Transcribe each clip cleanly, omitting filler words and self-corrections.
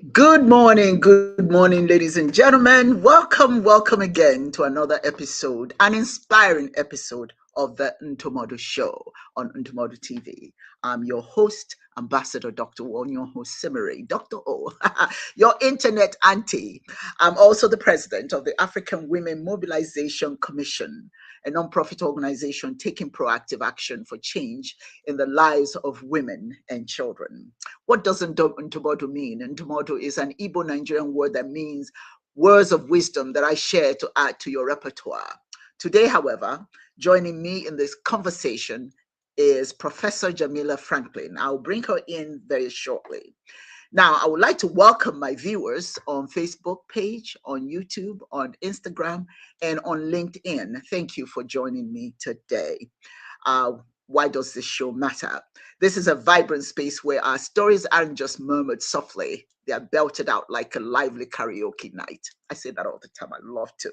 Good morning, ladies and gentlemen. Welcome again to another episode, an inspiring episode of the Ntomodo Show on Ntomodo TV. I'm your host, Ambassador Dr. Wonyo Simere, Dr. O, your internet auntie. I'm also the president of the African Women Mobilization Commission, a nonprofit organization taking proactive action for change in the lives of women and children. What does Ntomodo mean? Ntomodo is an Igbo Nigerian word that means words of wisdom that I share to add to your repertoire. Today, however, joining me in this conversation is Professor Jamila Franklin. I'll bring her in very shortly. Now, I would like to welcome my viewers on Facebook page, on YouTube, on Instagram, and on LinkedIn. Thank you for joining me today. Uh, why does this show matter? This is a vibrant space where our stories aren't just murmured softly, they are belted out like a lively karaoke night. I say that all the time, I love to.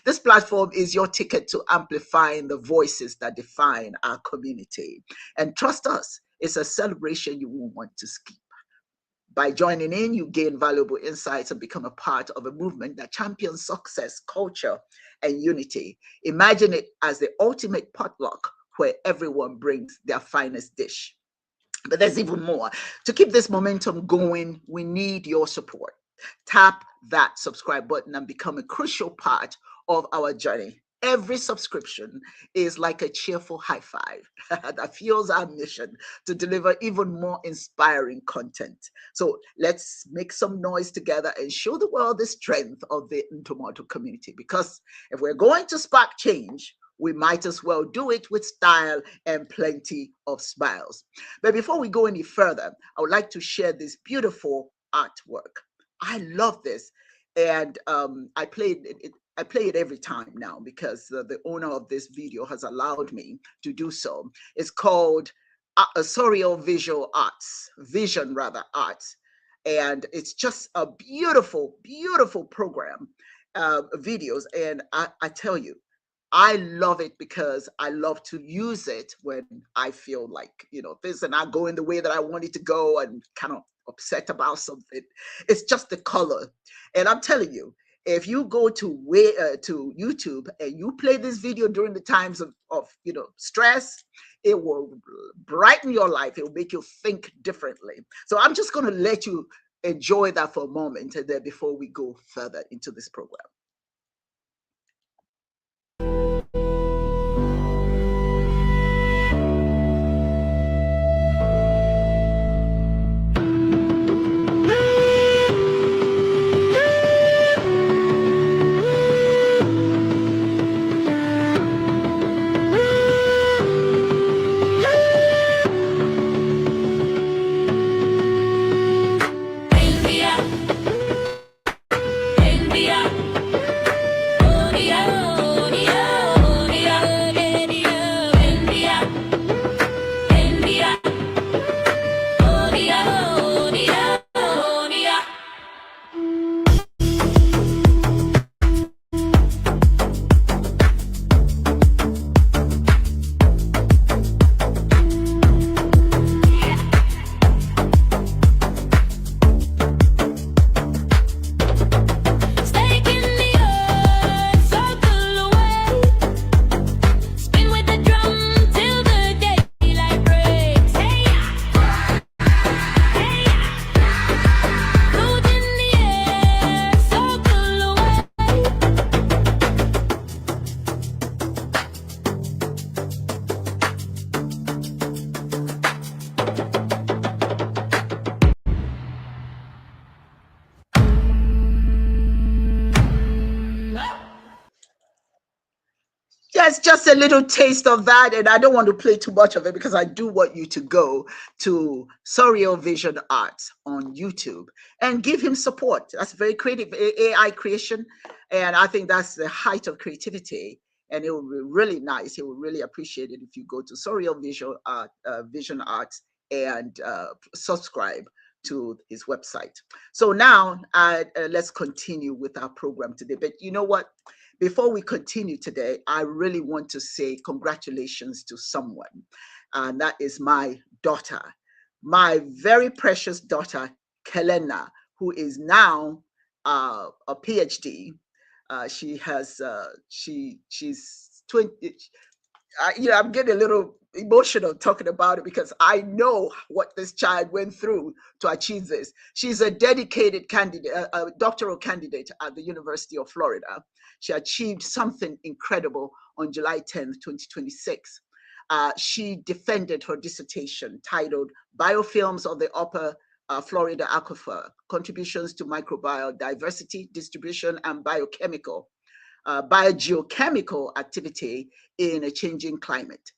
This platform is your ticket to amplifying the voices that define our community. And trust us, it's a celebration you won't want to skip. By joining in, you gain valuable insights and become a part of a movement that champions success, culture, and unity. Imagine it as the ultimate potluck where everyone brings their finest dish. But there's even more. To keep this momentum going, we need your support. Tap that subscribe button and become a crucial part of our journey. Every subscription is like a cheerful high five that fuels our mission to deliver even more inspiring content. So let's make some noise together and show the world the strength of the Ntomoto community. Because if we're going to spark change, we might as well do it with style and plenty of smiles. But before we go any further, I would like to share this beautiful artwork. I love this. And I play it every time now because the owner of this video has allowed me to do so. It's called Surreal Visual Arts, Vision rather Arts. And it's just a beautiful, beautiful program, videos. And I tell you, I love it because I love to use it when I feel like, things are not going the way that I want it to go and kind of upset about something. It's just the color. And I'm telling you, if you go to YouTube and you play this video during the times of stress, it will brighten your life. It will make you think differently. So I'm just going to let you enjoy that for a moment and then before we go further into this program. Yes, just a little taste of that. And I don't want to play too much of it because I do want you to go to Surreal Vision Arts on YouTube and give him support. That's very creative AI creation. And I think that's the height of creativity. And it will be really nice. He will really appreciate it if you go to Surreal Vision Arts and subscribe to his website. So now let's continue with our program today. But you know what? Before we continue today, I really want to say congratulations to someone, and that is my daughter, my very precious daughter, Kelena, who is now a PhD. She has she's 20. I'm getting a little emotional talking about it because I know what this child went through to achieve this. She's a dedicated candidate, a doctoral candidate at the University of Florida. She achieved something incredible on July 10th, 2026. She defended her dissertation titled Biofilms of the Upper Florida Aquifer, Contributions to Microbial Diversity, Distribution, and biogeochemical activity in a changing climate,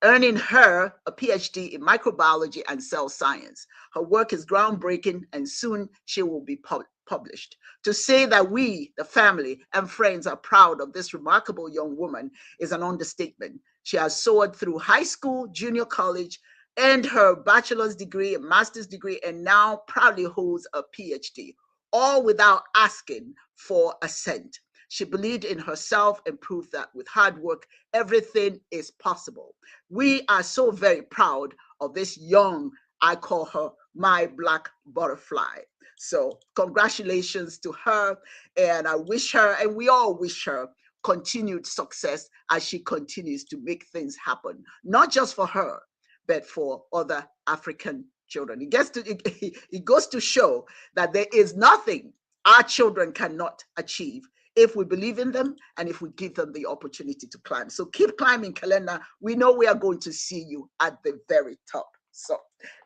earning her a PhD in microbiology and cell science. Her work is groundbreaking and soon she will be published. To say that we, the family and friends, are proud of this remarkable young woman is an understatement. She has soared through high school, junior college, earned her bachelor's degree, a master's degree, and now proudly holds a PhD, all without asking for a cent. She believed in herself and proved that with hard work, everything is possible. We are so very proud of this young, I call her my black butterfly. So, congratulations to her. And I wish her, and we all wish her, continued success as she continues to make things happen, not just for her, but for other African children. It goes to show that there is nothing our children cannot achieve if we believe in them and if we give them the opportunity to climb. So keep climbing, Kalena. We know we are going to see you at the very top. So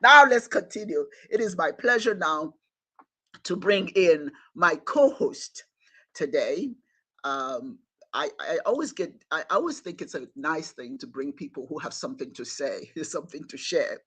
now let's continue. It is my pleasure now to bring in my co-host today. Um, I always think it's a nice thing to bring people who have something to say, something to share.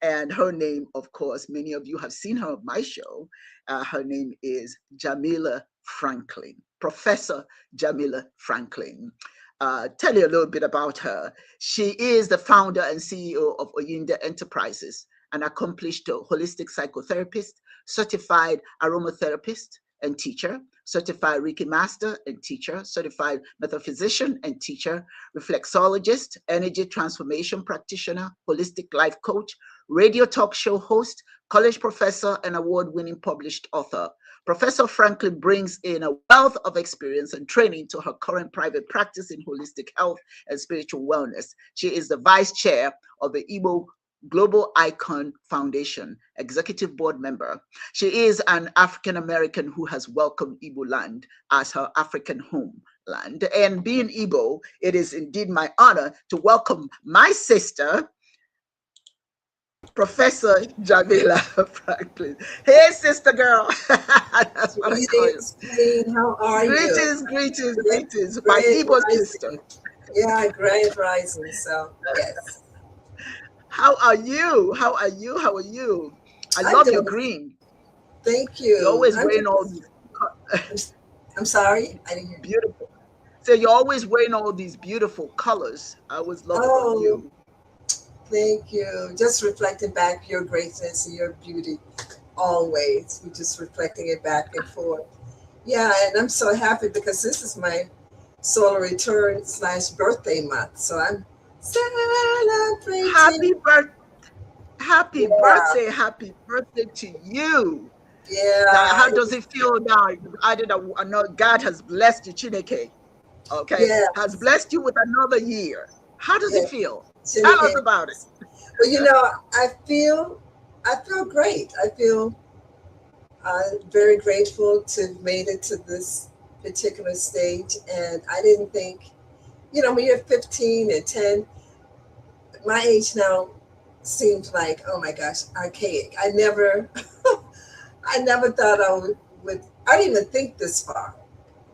And her name, of course, many of you have seen her on my show. Her name is Jamila Franklin, Professor Jamila Franklin. Tell you a little bit about her. She is the founder and CEO of Oyinda Enterprises, an accomplished holistic psychotherapist, certified aromatherapist and teacher, certified Reiki master and teacher, certified metaphysician and teacher, reflexologist, energy transformation practitioner, holistic life coach, radio talk show host, college professor, and award-winning published author. Professor Franklin brings in a wealth of experience and training to her current private practice in holistic health and spiritual wellness. She is the vice chair of the Igbo Global Icon Foundation, executive board member. She is an African American who has welcomed Igbo land as her African homeland. And being Igbo, it is indeed my honor to welcome my sister, Professor Jamila Franklin. Hey, sister girl. That's what I call you. Queen. How are Greetings, you? greetings, Great, greetings. My great Igbo sister. rising. Yeah, great rising. So, yes. How are you? How are you? How are you? I I'm love your doing, green. thank You're you. always wearing all these I'm, I'm sorry. I didn't hear. beautiful. So you're always wearing all these beautiful colors. I always love it on Oh, you. thank you. Just reflecting back your greatness and your beauty always. We're just reflecting it back and forth. Yeah, and I'm so happy because this is my solar return slash birthday month. So I'm celebrating. Happy birth, Yeah, happy birthday to you. Now, yeah, how does it feel now? I did a, know God has blessed you, Chineke. Okay, has yes, blessed you with another year. How does it yes. feel? Tell us Syndicate. about it. Well, I feel great. I feel very grateful to have made it to this particular stage. And I didn't think, when you're 15 and 10, my age now seems like, oh my gosh, archaic. I never thought I didn't even think this far.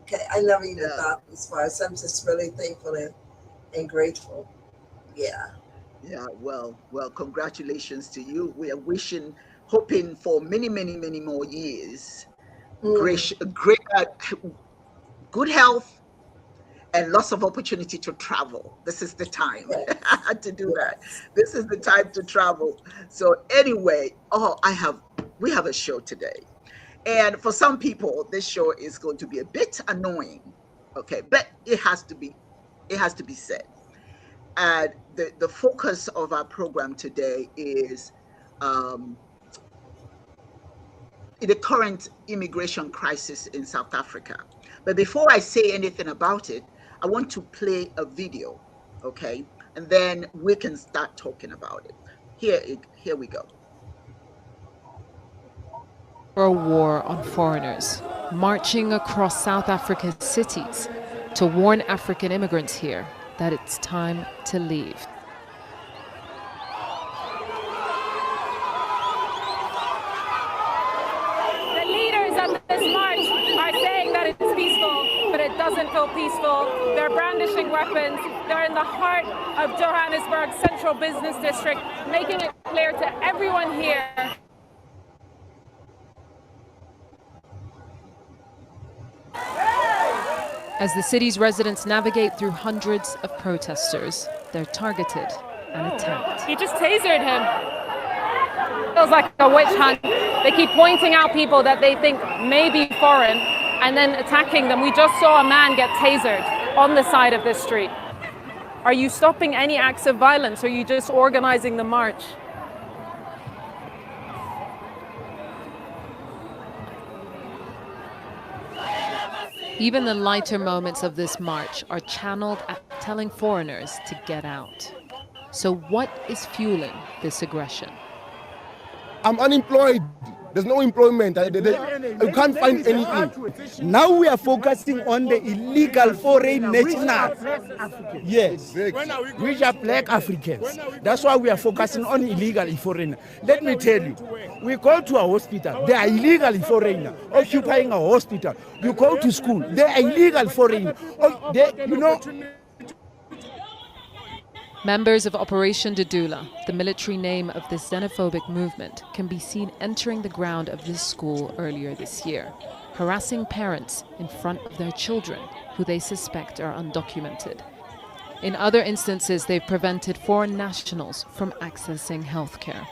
Okay. I never even Yeah, thought this far. So I'm just really thankful and grateful. Yeah. yeah. Well, congratulations to you. We are hoping for many, many, many more years. Mm, Great, good health, and lots of opportunity to travel. This is the time yes. to do that. Yes. This is the time to travel. So anyway, we have a show today. And for some people, this show is going to be a bit annoying. Okay, but it has to be said. And the focus of our program today um, the current immigration crisis in South Africa. But before I say anything about it, I want to play a video, okay? And then we can start talking about it. Here we go. A war on foreigners, marching across South Africa's cities to warn African immigrants here that it's time to leave. The leaders of this march are saying that it's peaceful, but it doesn't feel peaceful. They're brandishing weapons. They're in the heart of Johannesburg's central business district, making it clear to everyone here As the city's residents navigate through hundreds of protesters, they're targeted and attacked. He just tasered him. Feels like a witch hunt. They keep pointing out people that they think may be foreign and then attacking them. We just saw a man get tasered on the side of this street. Are you stopping any acts of violence, or are you just organizing the march? Even the lighter moments of this march are channeled at telling foreigners to get out. So what is fueling this aggression? I'm unemployed. There's no employment. You can't find anything. Now we are focusing on the illegal foreign nationals. Yes, which are black Africans. That's why we are focusing on illegal foreign. Let me tell you, we go to a hospital, they are illegal foreigner occupying a hospital. You go to school, they are illegal foreigner. Members of Operation Dudula, the military name of this xenophobic movement, can be seen entering the ground of this school earlier this year, harassing parents in front of their children, who they suspect are undocumented. In other instances, they've prevented foreign nationals from accessing healthcare.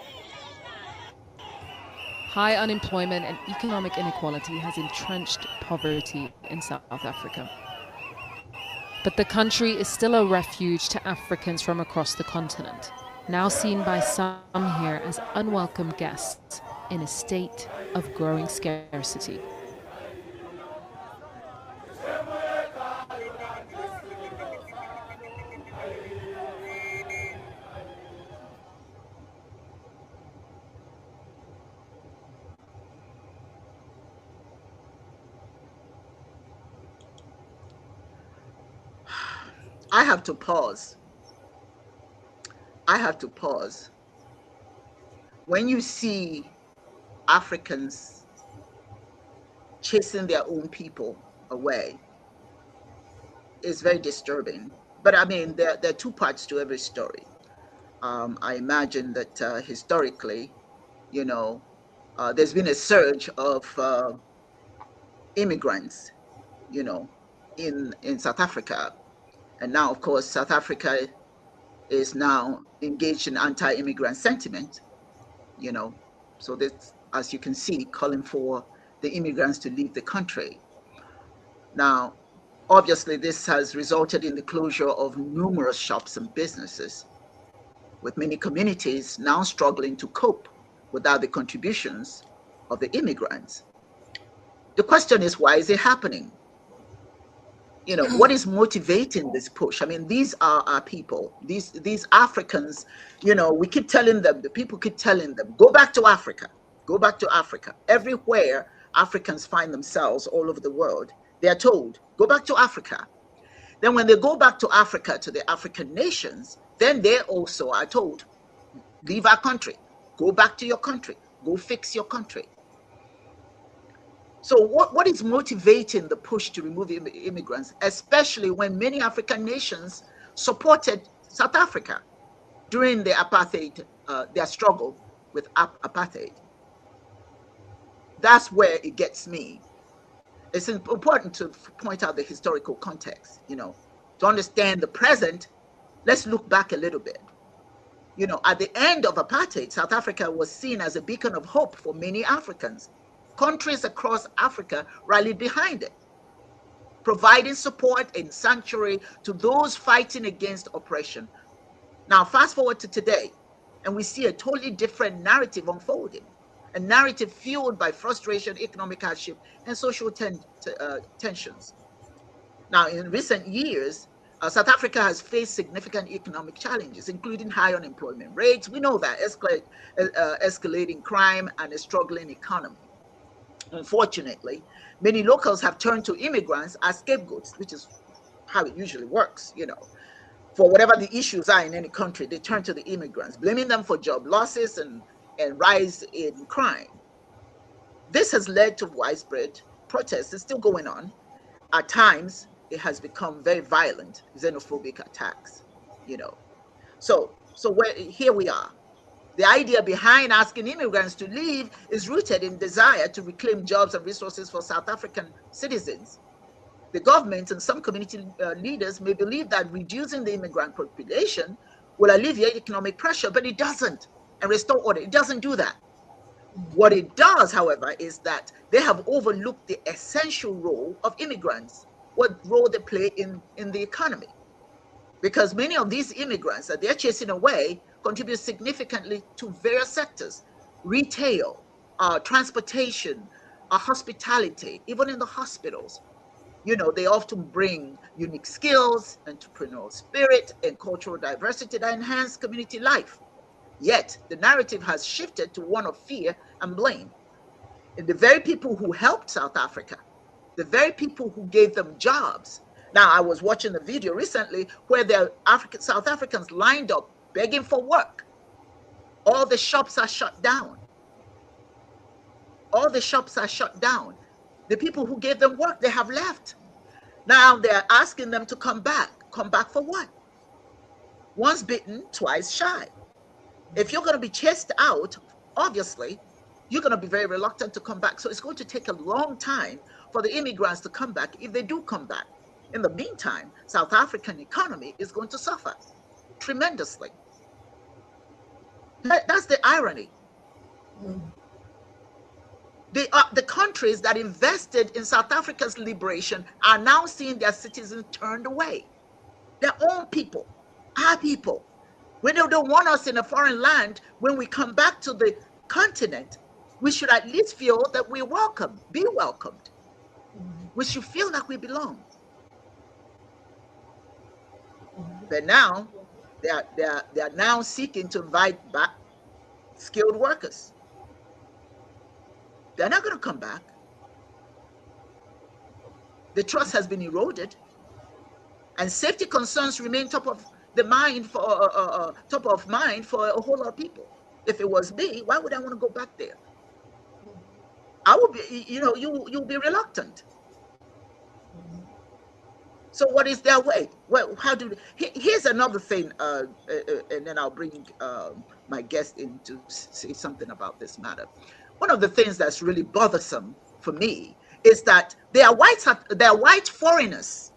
High unemployment and economic inequality has entrenched poverty in South Africa. But the country is still a refuge to Africans from across the continent, now seen by some here as unwelcome guests in a state of growing scarcity. I have to pause. When you see Africans chasing their own people away, it's very disturbing. But I mean, there are two parts to every story. I imagine that historically, there's been a surge of immigrants, in South Africa. And now, of course, South Africa is now engaged in anti-immigrant sentiment, So this, as you can see, calling for the immigrants to leave the country. Now, obviously, this has resulted in the closure of numerous shops and businesses, with many communities now struggling to cope without the contributions of the immigrants. The question is, why is it happening? What is motivating this push? I mean, these are our people. These Africans, we keep telling them, the people keep telling them, go back to Africa, go back to Africa. Everywhere Africans find themselves all over the world, they are told, go back to Africa. Then when they go back to Africa, to the African nations, then they also are told, leave our country, go back to your country, go fix your country. So what is motivating the push to remove immigrants, especially when many African nations supported South Africa during the apartheid, their struggle with apartheid? That's where it gets me. It's important to point out the historical context, to understand the present. Let's look back a little bit. At the end of apartheid, South Africa was seen as a beacon of hope for many Africans. Countries across Africa rallied behind it, providing support and sanctuary to those fighting against oppression. Now, fast forward to today, and we see a totally different narrative unfolding. a narrative fueled by frustration, economic hardship, and social tensions. Now, in recent years, South Africa has faced significant economic challenges, including high unemployment rates. We know that, escalating crime and a struggling economy. Unfortunately, many locals have turned to immigrants as scapegoats, which is how it usually works, for whatever the issues are in any country, they turn to the immigrants, blaming them for job losses and rise in crime. This has led to widespread protests. It's still going on. At times, it has become very violent, xenophobic attacks, you know. Here we are. The idea behind asking immigrants to leave is rooted in desire to reclaim jobs and resources for South African citizens. The government and some community leaders may believe that reducing the immigrant population will alleviate economic pressure, but it doesn't, and restore order. It doesn't do that. What it does, however, is that they have overlooked the essential role of immigrants, what role they play in the economy. Because many of these immigrants that they're chasing away contribute significantly to various sectors: retail, transportation, hospitality, even in the hospitals. They often bring unique skills, entrepreneurial spirit, and cultural diversity that enhance community life. Yet, the narrative has shifted to one of fear and blame. And the very people who helped South Africa, the very people who gave them jobs. Now, I was watching a video recently where there are South Africans lined up begging for work. All the shops are shut down. All the shops are shut down. The people who gave them work, they have left. Now they're asking them to come back. Come back for what? Once bitten, twice shy. If you're going to be chased out, obviously, you're going to be very reluctant to come back. So it's going to take a long time for the immigrants to come back, if they do come back. In the meantime, South African economy is going to suffer tremendously. That's the irony. The countries that invested in South Africa's liberation are now seeing their citizens turned away. Their own people, our people. When they don't want us in a foreign land, when we come back to the continent, we should at least feel that we're welcome, be welcomed. We should feel like we belong. But now, they are now seeking to invite back skilled workers. They're not going to come back. The trust has been eroded, and safety concerns remain top of mind for a whole lot of people. If it was me, why would I want to go back there? I would be, you'll be reluctant. So what is their way? Well, here's another thing, and then I'll bring my guest in to say something about this matter. One of the things that's really bothersome for me is that they are white foreigners,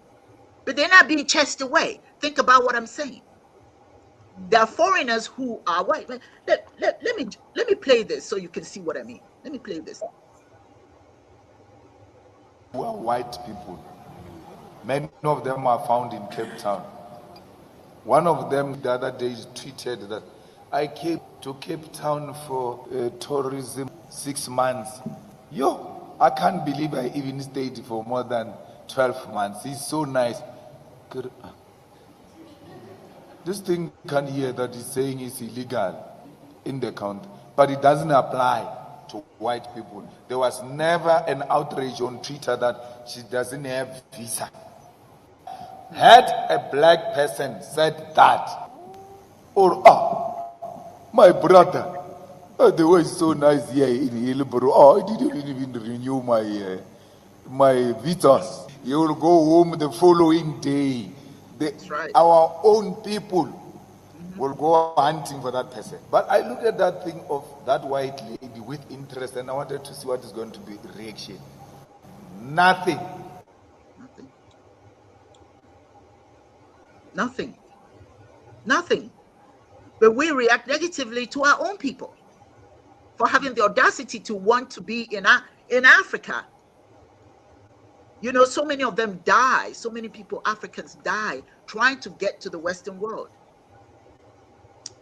but they're not being chased away. Think about what I'm saying. There are foreigners who are white. Let me play this so you can see what I mean. Let me play this. Who are white people. Many of them are found in Cape Town. One of them the other day tweeted that I came to Cape Town for tourism 6 months. I can't believe I even stayed for more than 12 months. It's so nice. This thing can hear that he's saying it's illegal in the country, but it doesn't apply to white people. There was never an outrage on Twitter that she doesn't have visa. Had a black person said that, or my brother, the way is so nice here in Hillborough. I didn't even renew my visas. You will go home the following day. That's right. Our own people will go hunting for that person. But I looked at that thing of that white lady with interest, and I wanted to see what is going to be the reaction. Nothing. Nothing. But we react negatively to our own people for having the audacity to want to be in Africa. So many of them die. So many people, Africans, die trying to get to the Western world.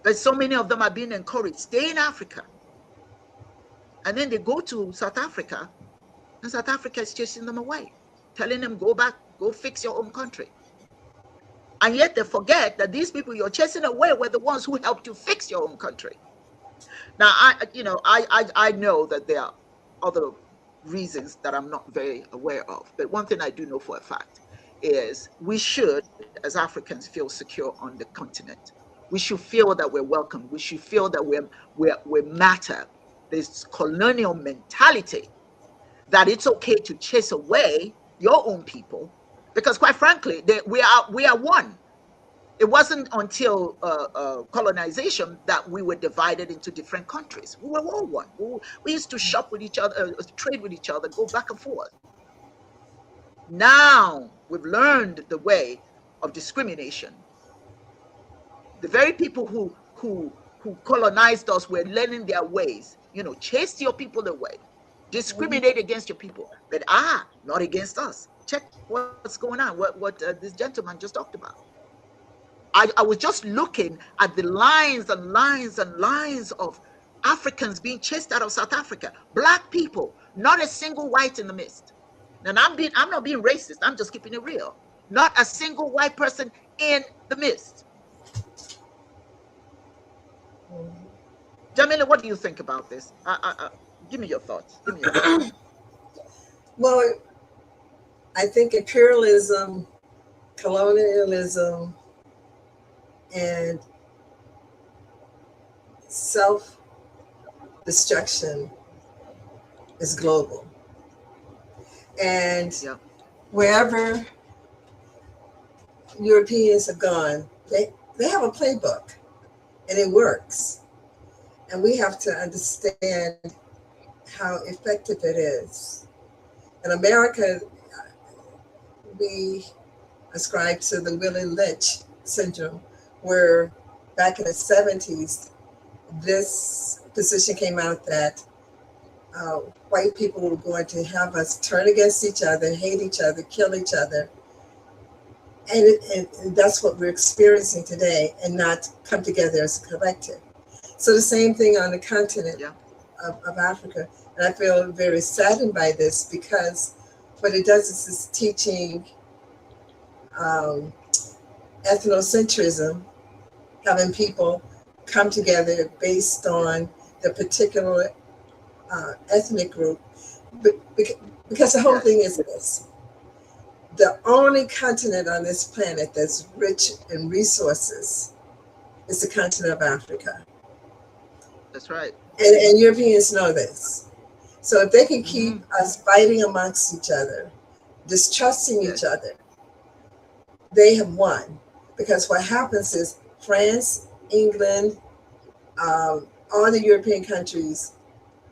But so many of them are being encouraged, stay in Africa. And then they go to South Africa, and South Africa is chasing them away, telling them, go back, go fix your own country. And yet they forget that these people you're chasing away were the ones who helped you fix your own country. Now, I know that there are other reasons that I'm not very aware of, but one thing I do know for a fact is we should, as Africans, feel secure on the continent. We should feel that we're welcome. We should feel that we matter. This colonial mentality that it's okay to chase away your own people, because quite frankly, we are one. It wasn't until colonization that we were divided into different countries. We were all one. We used to shop with each other, trade with each other, go back and forth. Now we've learned the way of discrimination. The very people who colonized us were learning their ways. Chase your people away, discriminate against your people, but not against us. Check what's going on. What this gentleman just talked about. I was just looking at the lines and lines and lines of Africans being chased out of South Africa. Black people, not a single white in the midst. And I'm not being racist. I'm just keeping it real. Not a single white person in the midst. Jamila, what do you think about this? Give me your thoughts. Well, I think imperialism, colonialism, and self-destruction is global. And wherever Europeans have gone, they have a playbook, and it works. And we have to understand how effective it is. In America, we ascribe to the Willie Lynch syndrome, where back in the 70s, this position came out that white people were going to have us turn against each other, hate each other, kill each other. And that's what we're experiencing today, and not come together as a collective. So the same thing on the continent of Africa. And I feel very saddened by this, because what it does is it's teaching ethnocentrism, having people come together based on the particular ethnic group. Because the whole thing is this: the only continent on this planet that's rich in resources is the continent of Africa. That's right. And Europeans know this. So if they can keep us fighting amongst each other, distrusting each other, they have won. Because what happens is France, England, all the European countries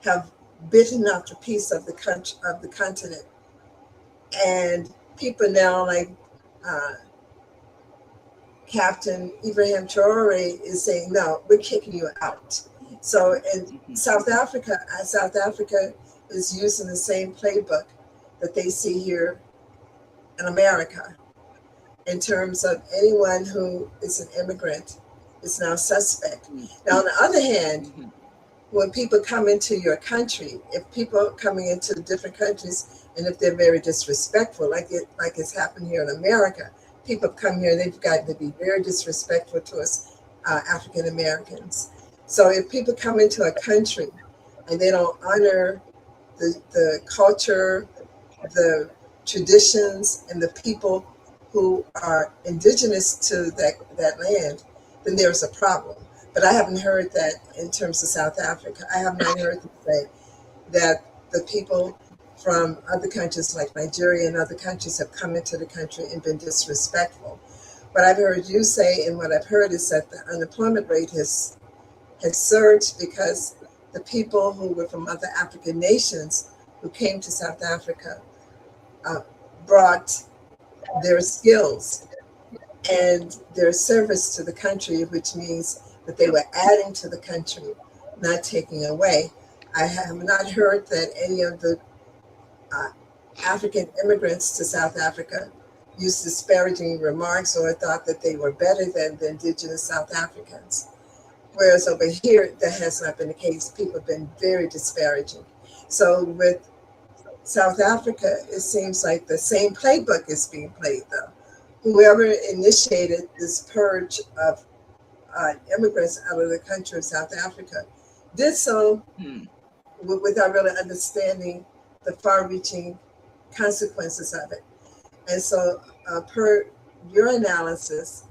have bitten off a piece of the continent, and people now like Captain Ibrahim Traore is saying, no, we're kicking you out. So in South Africa is using the same playbook that they see here in America, in terms of anyone who is an immigrant is now suspect. Now, on the other hand, when people come into your country, if people are coming into different countries, and if they're very disrespectful, like it's happened here in America, people come here, they've got to be very disrespectful to us African Americans. So if people come into a country and they don't honor the culture, the traditions, and the people who are indigenous to that land, then there's a problem. But I haven't heard that in terms of South Africa. I have not heard them say that the people from other countries like Nigeria and other countries have come into the country and been disrespectful. What I've heard you say, and what I've heard, is that the unemployment rate has surged because the people who were from other African nations who came to South Africa brought their skills and their service to the country, which means that they were adding to the country, not taking away. I have not heard that any of the African immigrants to South Africa used disparaging remarks or thought that they were better than the indigenous South Africans. Whereas over here, that has not been the case. People have been very disparaging. So with South Africa, it seems like the same playbook is being played, though. Whoever initiated this purge of immigrants out of the country of South Africa did so without really understanding the far-reaching consequences of it. And so, per your analysis,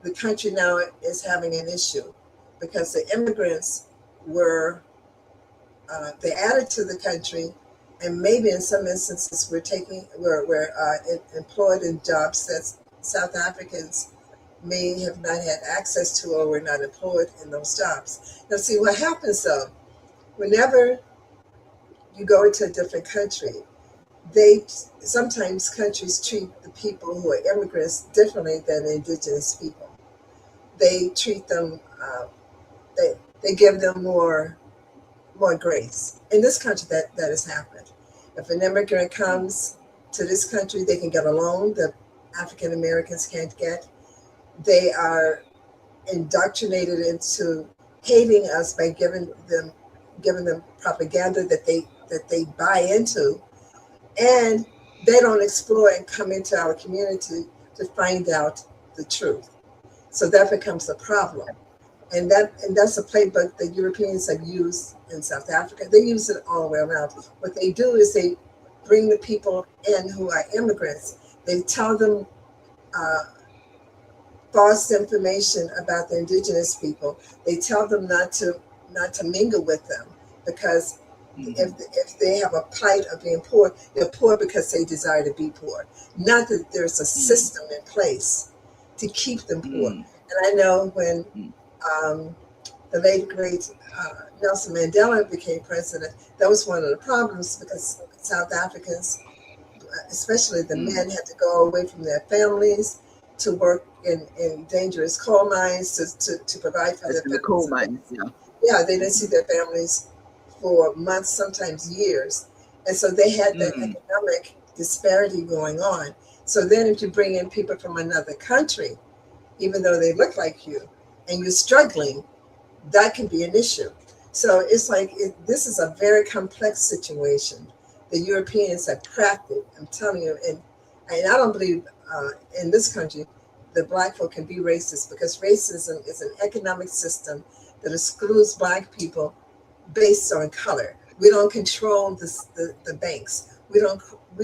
the country now is having an issue because the immigrants were they added to the country, and maybe in some instances we're employed in jobs that South Africans may have not had access to or were not employed in those jobs. Now, see what happens though, whenever you go into a different country, sometimes countries treat the people who are immigrants differently than indigenous people. They treat them, they give them more grace. In this country, that has happened. If an immigrant comes to this country, they can get a loan that African Americans can't get. They are indoctrinated into hating us by giving them propaganda that they buy into, and they don't explore and come into our community to find out the truth. So that becomes a problem. And that's a playbook that Europeans have used in South Africa. They use it all the way around. What they do is they bring the people in who are immigrants. They tell them false information about the indigenous people. They tell them not to mingle with them because if they have a plight of being poor, they're poor because they desire to be poor. Not that there's a system in place to keep them poor. And I know when the late great Nelson Mandela became president, that was one of the problems because South Africans, especially the men, had to go away from their families to work in dangerous coal mines to provide for their families. Coal mines, yeah, they didn't see their families for months, sometimes years. And so they had that economic disparity going on. So then if you bring in people from another country, even though they look like you, and you're struggling, that can be an issue. So it's like, this is a very complex situation. The Europeans have cracked it, I'm telling you. And I don't believe in this country that Black folk can be racist, because racism is an economic system that excludes Black people based on color. We don't control the banks. We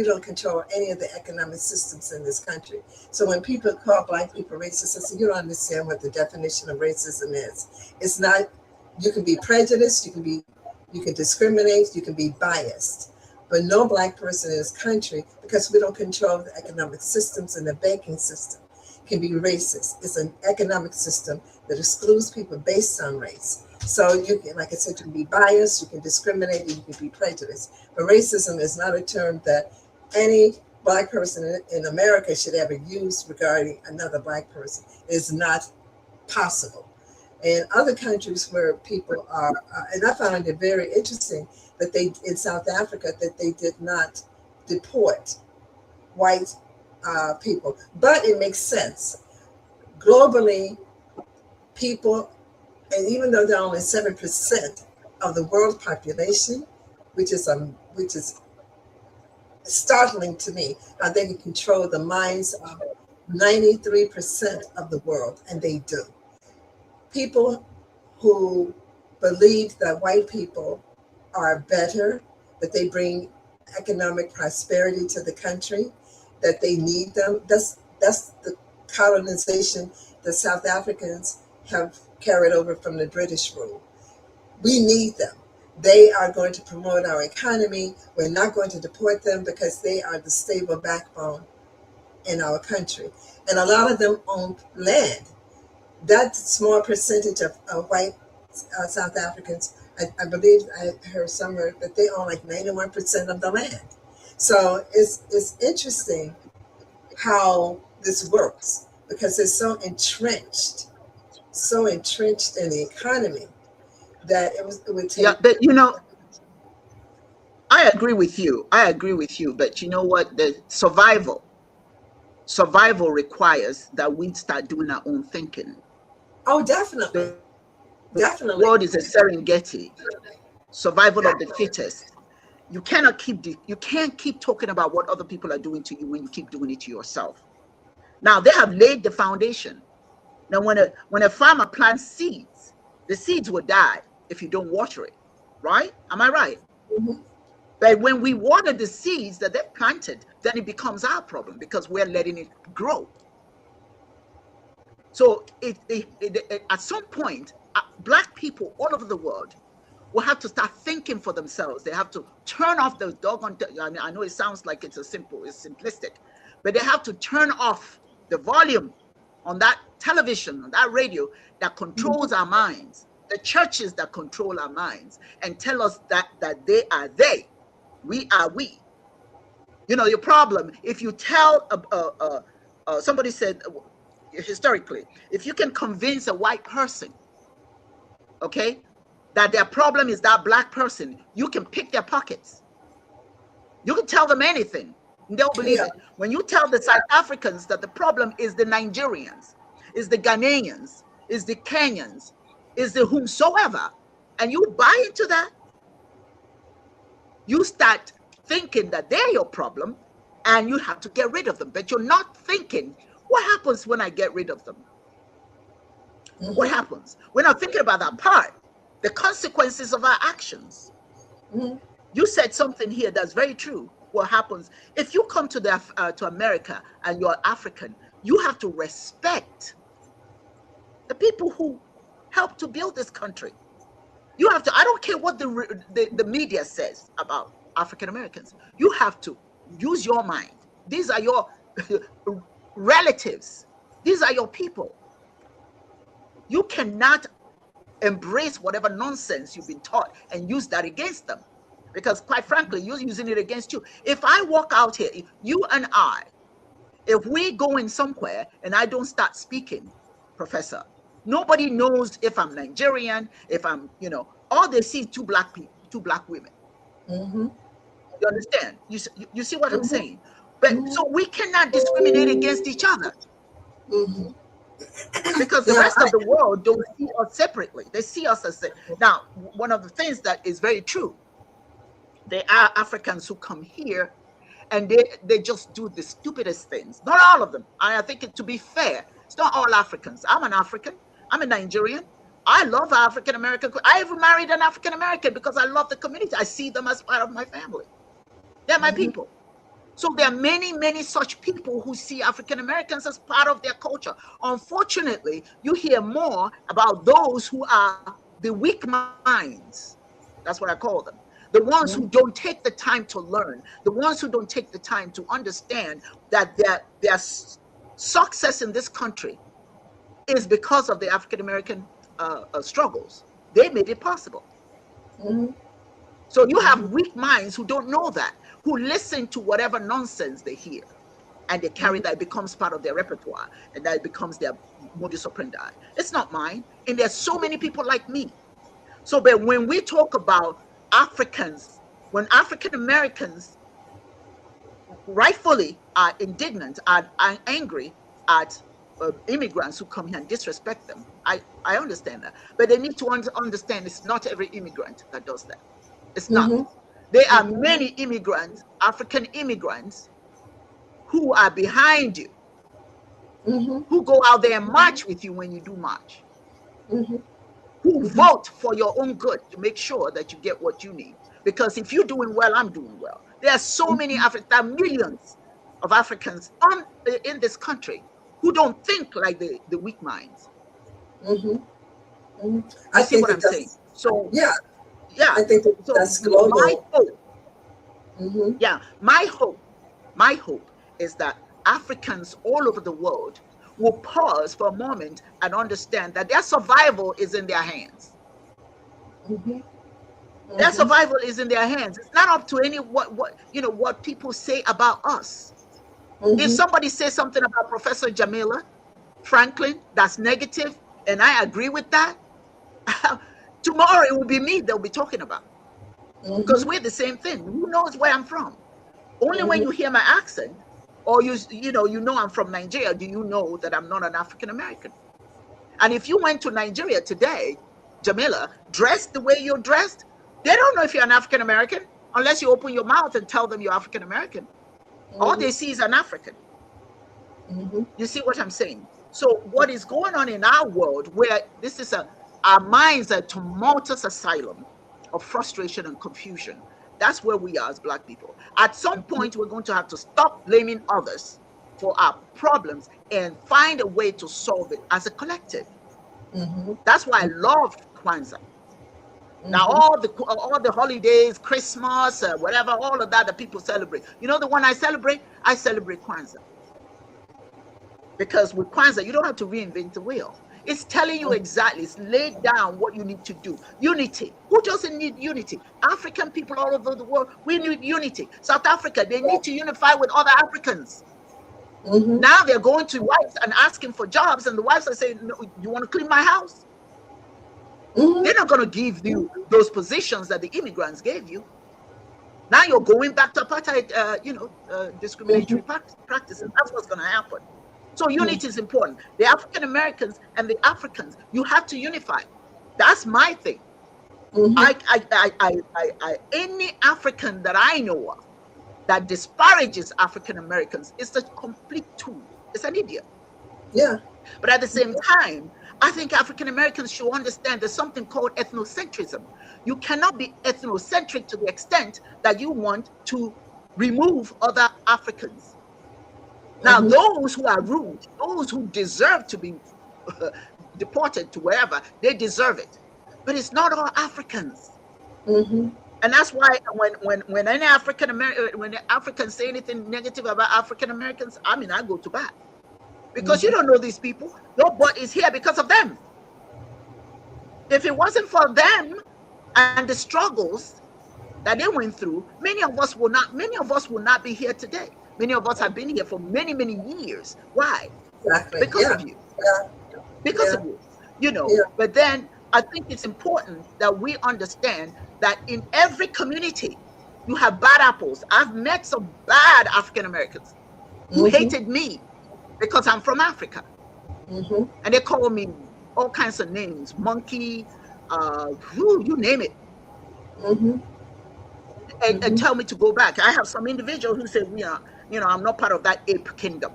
don't control any of the economic systems in this country. So when people call Black people racist, I say, you don't understand what the definition of racism is. It's not, you can be prejudiced, you can discriminate, you can be biased, but no Black person in this country, because we don't control the economic systems and the banking system, can be racist. It's an economic system that excludes people based on race. So you can, like I said, you can be biased, you can discriminate, and you can be prejudiced. But racism is not a term that any Black person in America should ever use regarding another Black person. It is not possible. In other countries where people are, and I found it very interesting that in South Africa, that they did not deport white people. But it makes sense. Globally, people, and even though they're only 7% of the world population, which is startling to me, how they can control the minds of 93% of the world, and they do. People who believe that white people are better, that they bring economic prosperity to the country, that they need them. That's the colonization that South Africans have carried over from the British rule. We need them. They are going to promote our economy. We're not going to deport them because they are the stable backbone in our country. And a lot of them own land. That small percentage of white South Africans, I believe I heard somewhere that they own like 91% of the land. So it's interesting how this works, because it's so entrenched in the economy that it would take. Yeah, but I agree with you. But you know what? The survival requires that we start doing our own thinking. Oh, definitely. Definitely. World is a Serengeti, survival of the fittest. You can't keep talking about what other people are doing to you when you keep doing it to yourself. Now they have laid the foundation. Now when a farmer plants seeds, the seeds will die if you don't water it, right? Am I right? Mm-hmm. But when we water the seeds that they've planted, then it becomes our problem because we're letting it grow. So at some point, Black people all over the world will have to start thinking for themselves. They have to turn off those doggone. I mean, I know it sounds like it's simplistic, but they have to turn off the volume on that television, on that radio that controls our minds, the churches that control our minds, and tell us that they are they, we are we. You know, your problem, if you tell, somebody said, historically, if you can convince a white person, okay, that their problem is that Black person, you can pick their pockets. You can tell them anything, and they'll believe it. When you tell the South Africans that the problem is the Nigerians, is the Ghanaians, is the Kenyans, is the whomsoever, and you buy into that, you start thinking that they're your problem and you have to get rid of them. But you're not thinking, what happens when I get rid of them? Mm-hmm. What happens? We're not thinking about that part, the consequences of our actions. Mm-hmm. You said something here that's very true. What happens if you come to to America and you're African? You have to respect the people who helped to build this country. You have to. I don't care what the media says about African Americans. You have to use your mind. These are your relatives. These are your people. You cannot embrace whatever nonsense you've been taught and use that against them. Because quite frankly, you're using it against you. If I walk out here, you and I, if we go in somewhere and I don't start speaking, Professor, nobody knows if I'm Nigerian, if I'm, all they see is two Black people, two Black women. Mm-hmm. You understand? You see what I'm saying? But so we cannot discriminate against each other. Mm-hmm. Because the rest of the world don't see us separately. They see us as now, one of the things that is very true, there are Africans who come here and they just do the stupidest things. Not all of them. I think to be fair, it's not all Africans. I'm an African. I'm a Nigerian. I love African American. I even married an African American because I love the community. I see them as part of my family. They're my people. So there are many, many such people who see African Americans as part of their culture. Unfortunately, you hear more about those who are the weak minds. That's what I call them. The ones who don't take the time to learn, the ones who don't take the time to understand that their success in this country is because of the African American struggles. They made it possible. Mm-hmm. So you have weak minds who don't know that, who listen to whatever nonsense they hear, and they carry that. It becomes part of their repertoire, and that becomes their modus operandi. It's not mine, and there's so many people like me. So, but when we talk about Africans, when African Americans rightfully are indignant, are angry at immigrants who come here and disrespect them, I understand that. But they need to understand it's not every immigrant that does that. It's not. Mm-hmm. There are many immigrants, African immigrants, who are behind you, mm-hmm. who go out there and march with you when you do march, mm-hmm. who mm-hmm. vote for your own good to make sure that you get what you need. Because if you're doing well, I'm doing well. There are so many Africans, there are millions of Africans in this country who don't think like the weak minds. Mm-hmm. Mm-hmm. I see what I'm saying. So yeah, I think that's global. My hope, mm-hmm. yeah, my hope is that Africans all over the world will pause for a moment and understand that their survival is in their hands. Mm-hmm. Mm-hmm. Their survival is in their hands. It's not up to what people say about us. Mm-hmm. If somebody says something about Professor Jamila Franklin that's negative, and I agree with that, tomorrow it will be me they'll be talking about. Mm-hmm. Because we're the same thing. Who knows where I'm from? Only mm-hmm. when you hear my accent, or you know I'm from Nigeria, do you know that I'm not an African American. And if you went to Nigeria today, Jamila, dressed the way you're dressed, they don't know if you're an African American unless you open your mouth and tell them you're African American. All they see is an African. You see what I'm saying? So what is going on in our world, where this is our minds are a tumultuous asylum of frustration and confusion. That's where we are as Black people. At some point, we're going to have to stop blaming others for our problems and find a way to solve it as a collective. That's why I love Kwanzaa. Now, all the holidays, Christmas, whatever, all of that that people celebrate. You know the one I celebrate? I celebrate Kwanzaa. Because with Kwanzaa, you don't have to reinvent the wheel. It's telling you exactly, it's laid down what you need to do. Unity. Who doesn't need unity? African people all over the world, we need unity. South Africa, they need to unify with other Africans. Now they're going to wives and asking for jobs, and the wives are saying, no, you want to clean my house? They're not going to give you those positions that the immigrants gave you. Now you're going back to apartheid, discriminatory practices. That's what's going to happen. So unity is important. The African Americans and the Africans, you have to unify. That's my thing. Any African that I know of that disparages African Americans is a complete tool. It's an idiot. Yeah. But at the same time, I think African Americans should understand there's something called ethnocentrism. You cannot be ethnocentric to the extent that you want to remove other Africans. Now, those who are rude, those who deserve to be deported to wherever, they deserve it. But it's not all Africans. And that's why when any when Africans say anything negative about African Americans, I mean, I go to bat. Because you don't know these people. Your butt is here because of them. If it wasn't for them and the struggles that they went through, many of us will not be here today. Many of us have been here for many, many years. Why? Exactly. Because of you. Because of you. But then I think it's important that we understand that in every community, you have bad apples. I've met some bad African Americans who hated me because I'm from Africa. And they call me all kinds of names, monkey, you name it. And tell me to go back. I have some individuals who say, I'm not part of that ape kingdom.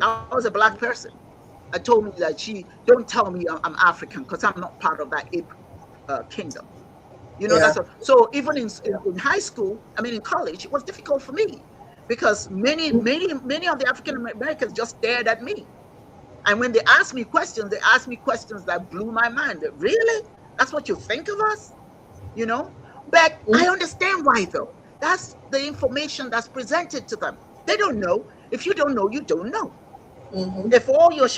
I was a Black person. I told me that don't tell me I'm African because I'm not part of that ape kingdom. That's so even in high school, in college, it was difficult for me because many of the African Americans just stared at me. And when they asked me questions, that blew my mind. Really? That's what you think of us? But I understand why, though. That's the information that's presented to them. They don't know. If you don't know, you don't know. If all your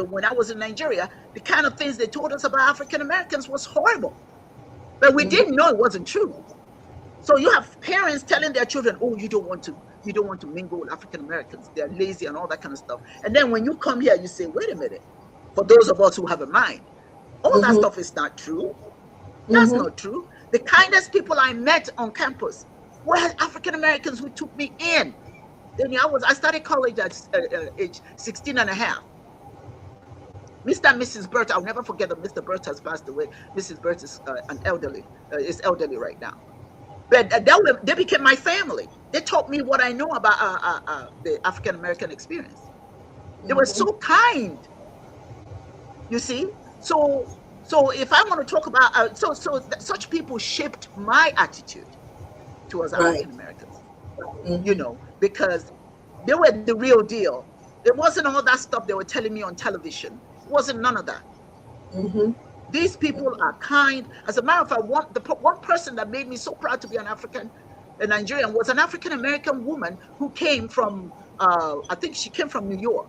when I was in Nigeria, the kind of things they told us about African Americans was horrible. But we didn't know it wasn't true. So you have parents telling their children, oh, you don't want to mingle with African Americans. They're lazy and all that kind of stuff. And then when you come here, you say, wait a minute. For those of us who have a mind, all that stuff is not true. That's not true. The kindest people I met on campus were African Americans who took me in. Then I started college at age 16 and a half. Mr. and Mrs. Burt, I'll never forget that Mr. Burt has passed away. Mrs. Burt is is elderly right now. But they became my family. They taught me what I know about the African American experience. They were so kind. You see? So if I want to talk about, such people shaped my attitude towards African Americans, because they were the real deal. It wasn't all that stuff they were telling me on television. It wasn't none of that. These people are kind. As a matter of fact, the one person that made me so proud to be a Nigerian, was an African American woman who came from, I think she came from New York.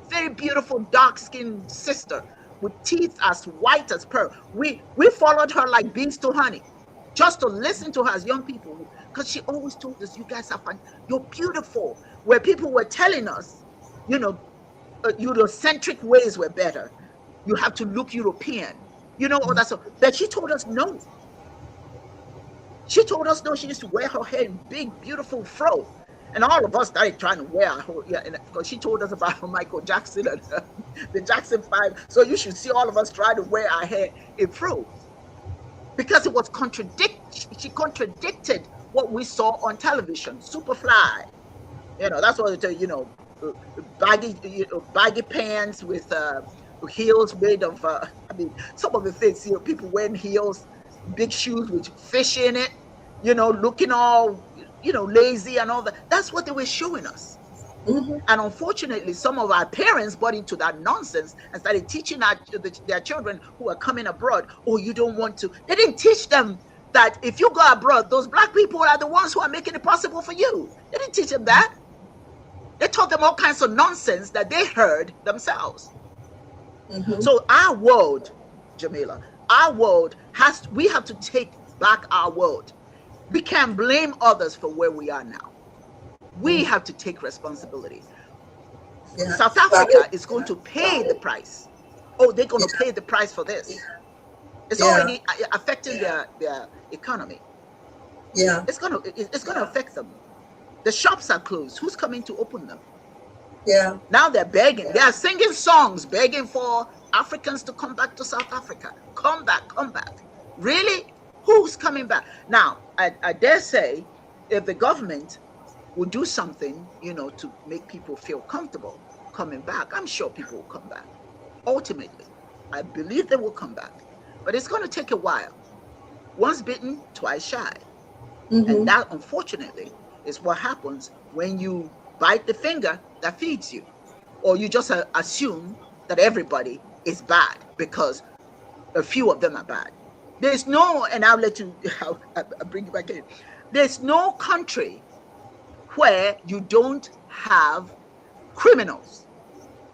Very beautiful, dark-skinned sister with teeth as white as pearl. We followed her like bees to honey, just to listen to her as young people, because she always told us, you guys are fine, you're beautiful. Where people were telling us, Eurocentric ways were better. You have to look European, all that stuff. But she told us no. She told us no. She used to wear her hair in big, beautiful fro. And all of us started trying to wear our whole, yeah, and because she told us about Michael Jackson and the Jackson 5. So you should see all of us trying to wear our hair in froze because it was she contradicted what we saw on television. Superfly, that's what it, uh, baggy pants with heels made of. I mean, some of the things, people wearing heels, big shoes with fish in it, looking all, lazy and all that. That's what they were showing us. Mm-hmm. And unfortunately, some of our parents bought into that nonsense and started teaching their children who are coming abroad, oh, you don't want to. They didn't teach them that if you go abroad, those black people are the ones who are making it possible for you. They didn't teach them that. They taught them all kinds of nonsense that they heard themselves. Mm-hmm. So our world, Jamila, we have to take back our world. We can't blame others for where we are now. We have to take responsibility. Yeah. South Africa is going to pay the price. Oh, they're going to pay the price for this. It's already affecting their economy. Yeah, it's going to affect them. The shops are closed. Who's coming to open them? Yeah. Now they're begging. They are singing songs, begging for Africans to come back to South Africa. Come back, come back. Really? Who's coming back? Now, I dare say, if the government will do something, to make people feel comfortable coming back, I'm sure people will come back. Ultimately, I believe they will come back. But it's going to take a while. Once bitten, twice shy. Mm-hmm. And that, unfortunately, is what happens when you bite the finger that feeds you, or you just assume that everybody is bad because a few of them are bad. There's no, and I'll let you, I'll bring you back in. There's no country where you don't have criminals.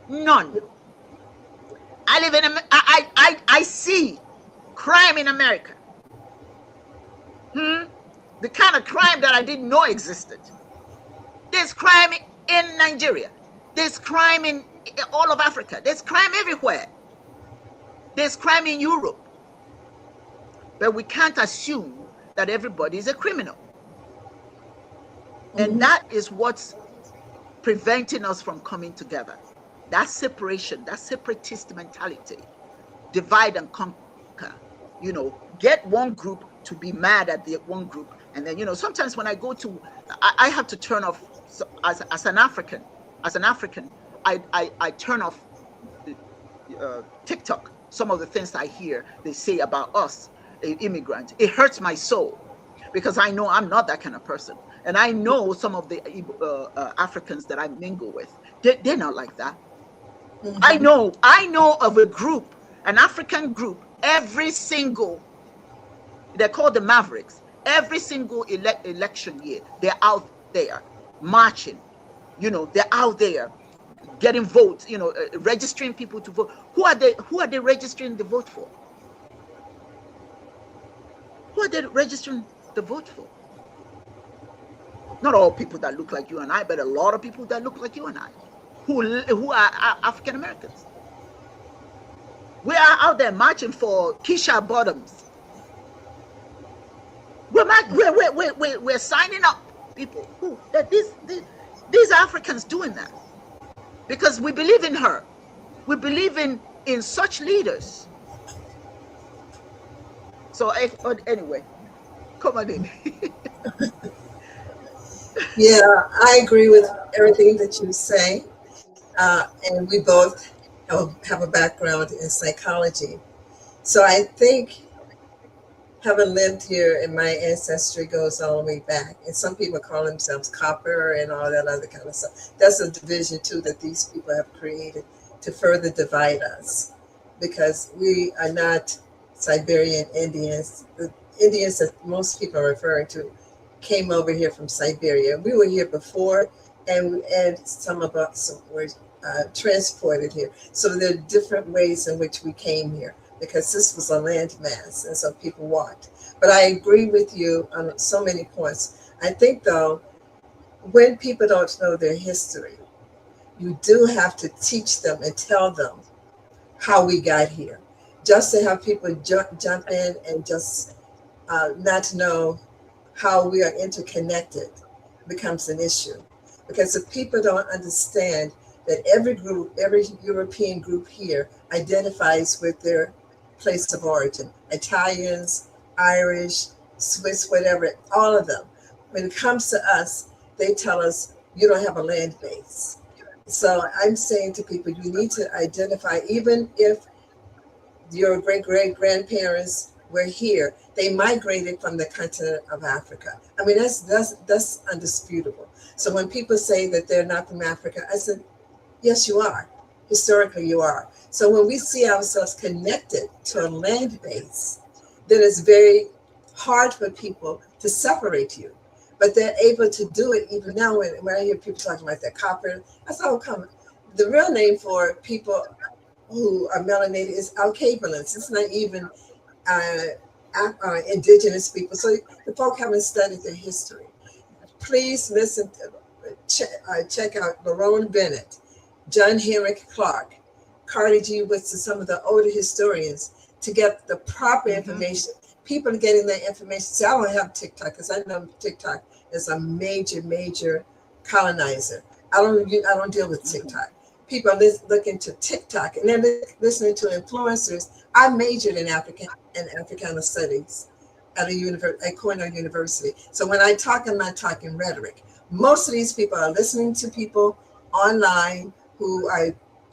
None. I live in, I see crime in America. The kind of crime that I didn't know existed. There's crime in Nigeria. There's crime in all of Africa. There's crime everywhere. There's crime in Europe. But we can't assume that everybody is a criminal. And that is what's preventing us from coming together. That separation, that separatist mentality, divide and conquer, get one group to be mad at the one group. And then, sometimes when I go to, I have to turn off, as an African, I turn off TikTok. Some of the things I hear, they say about us, immigrants. It hurts my soul because I know I'm not that kind of person. And I know some of the Africans that I mingle with, they're not like that. Mm-hmm. I know of a group, an African group, every single, they're called the Mavericks. Every single election year, they're out there marching. They're out there getting votes, registering people to vote. Who are they registering the vote for? Who are they registering the vote for? Not all people that look like you and I, but a lot of people that look like you and I, who are African Americans. We are out there marching for Keisha Bottoms. We're signing up people these Africans doing that because we believe in her. We believe in such leaders. So anyway, come on in. Yeah, I agree with everything that you say. And we both have a background in psychology. So I think having lived here and my ancestry goes all the way back. And some people call themselves copper and all that other kind of stuff. That's a division too that these people have created to further divide us because we are not Siberian Indians. The Indians that most people are referring to came over here from Siberia. We were here before and some of us were transported here. So there are different ways in which we came here, because this was a landmass and so people walked. But I agree with you on so many points. I think though, when people don't know their history, you do have to teach them and tell them how we got here. Just to have people jump in and just not know how we are interconnected becomes an issue. Because if people don't understand that every European group here identifies with their place of origin, Italians, Irish, Swiss, whatever, all of them. When it comes to us, they tell us you don't have a land base. So I'm saying to people, you need to identify, even if your great grandparents were here, they migrated from the continent of Africa. I mean, that's undisputable. So when people say that they're not from Africa, I said, yes, you are. Historically, you are. So when we see ourselves connected to a land base, then it's very hard for people to separate you. But they're able to do it even now. When I hear people talking about that copper, that's all coming. The real name for people who are melanated is alcabalins. It's not even indigenous people. So the folk haven't studied their history. Please listen, check out Lerone Bennett, John Henrik Clark, Carter G. Woodson, some of the older historians, to get the proper information. People are getting that information. See, I don't have TikTok because I know TikTok is a major colonizer. I don't deal with TikTok. People are looking to TikTok and they're listening to influencers. I majored in Africana studies at Cornell University. So when I talk, I'm not talking rhetoric. Most of these people are listening to people online who are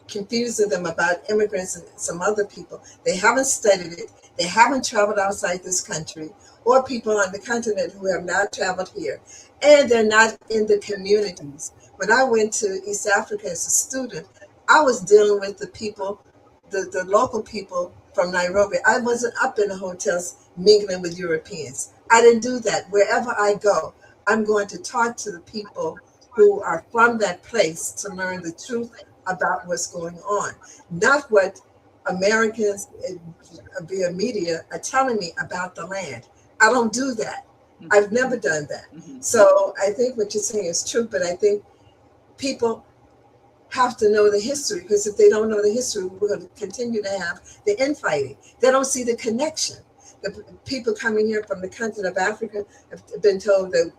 confusing them about immigrants and some other people. They haven't studied it. They haven't traveled outside this country, or people on the continent who have not traveled here, and they're not in the communities. When I went to East Africa as a student, I was dealing with the people, the local people from Nairobi. I wasn't up in the hotels mingling with Europeans. I didn't do that. Wherever I go, I'm going to talk to the people who are from that place to learn the truth about what's going on, not what Americans via media are telling me about the land. I don't do that. I've never done that. So I think what you're saying is true, but I think people have to know the history, because if they don't know the history, we're going to continue to have the infighting. They don't see the connection. The people coming here from the continent of Africa have been told that,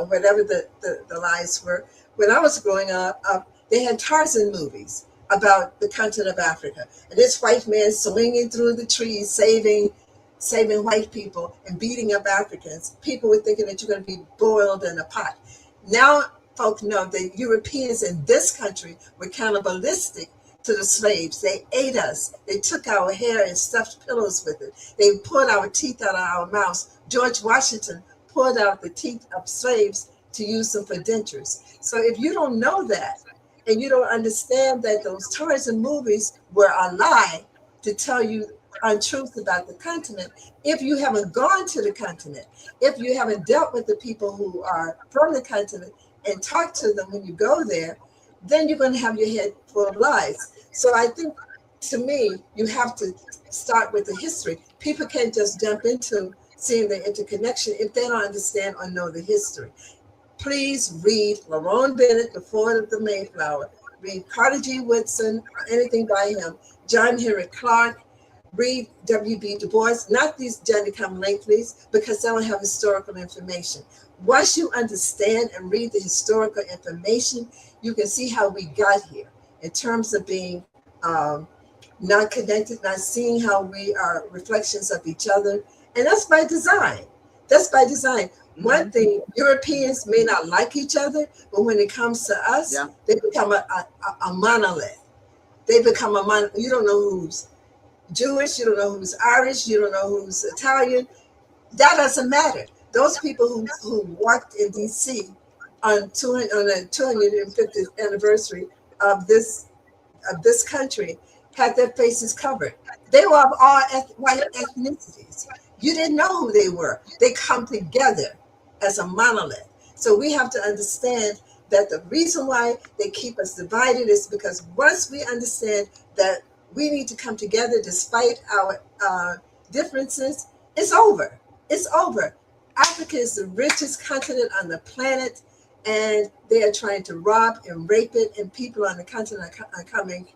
whatever the lies were. When I was growing up, they had Tarzan movies about the continent of Africa. And this white man swinging through the trees, saving white people and beating up Africans. People were thinking that you're going to be boiled in a pot. Now folk know that Europeans in this country were cannibalistic to the slaves. They ate us. They took our hair and stuffed pillows with it. They pulled our teeth out of our mouths. George Washington pulled out the teeth of slaves to use them for dentures. So if you don't know that, and you don't understand that those Tarzan movies were a lie to tell you untruths about the continent, if you haven't gone to the continent, if you haven't dealt with the people who are from the continent and talked to them when you go there, then you're going to have your head full of lies. So I think, to me, you have to start with the history. People can't just jump into seeing the interconnection if they don't understand or know the history. Please read Lerone Bennett, The Ford of the Mayflower. Read Carter G. Woodson, anything by him. John Henrik Clark. Read W.B. Du Bois. Not these Johnny Come Latelys, because they don't have historical information. Once you understand and read the historical information, you can see how we got here in terms of being not connected, not seeing how we are reflections of each other. And that's by design. That's by design. One thing, Europeans may not like each other, but when it comes to us, they become a monolith. They become a monolith. You don't know who's Jewish, you don't know who's Irish, you don't know who's Italian. That doesn't matter. Those people who walked in D.C. on the 250th anniversary of this country had their faces covered. They were of all white ethnicities. You didn't know who they were. They come together as a monolith. So we have to understand that the reason why they keep us divided is because once we understand that we need to come together despite our differences, it's over. It's over. Africa is the richest continent on the planet, and they are trying to rob and rape it, and people on the continent are coming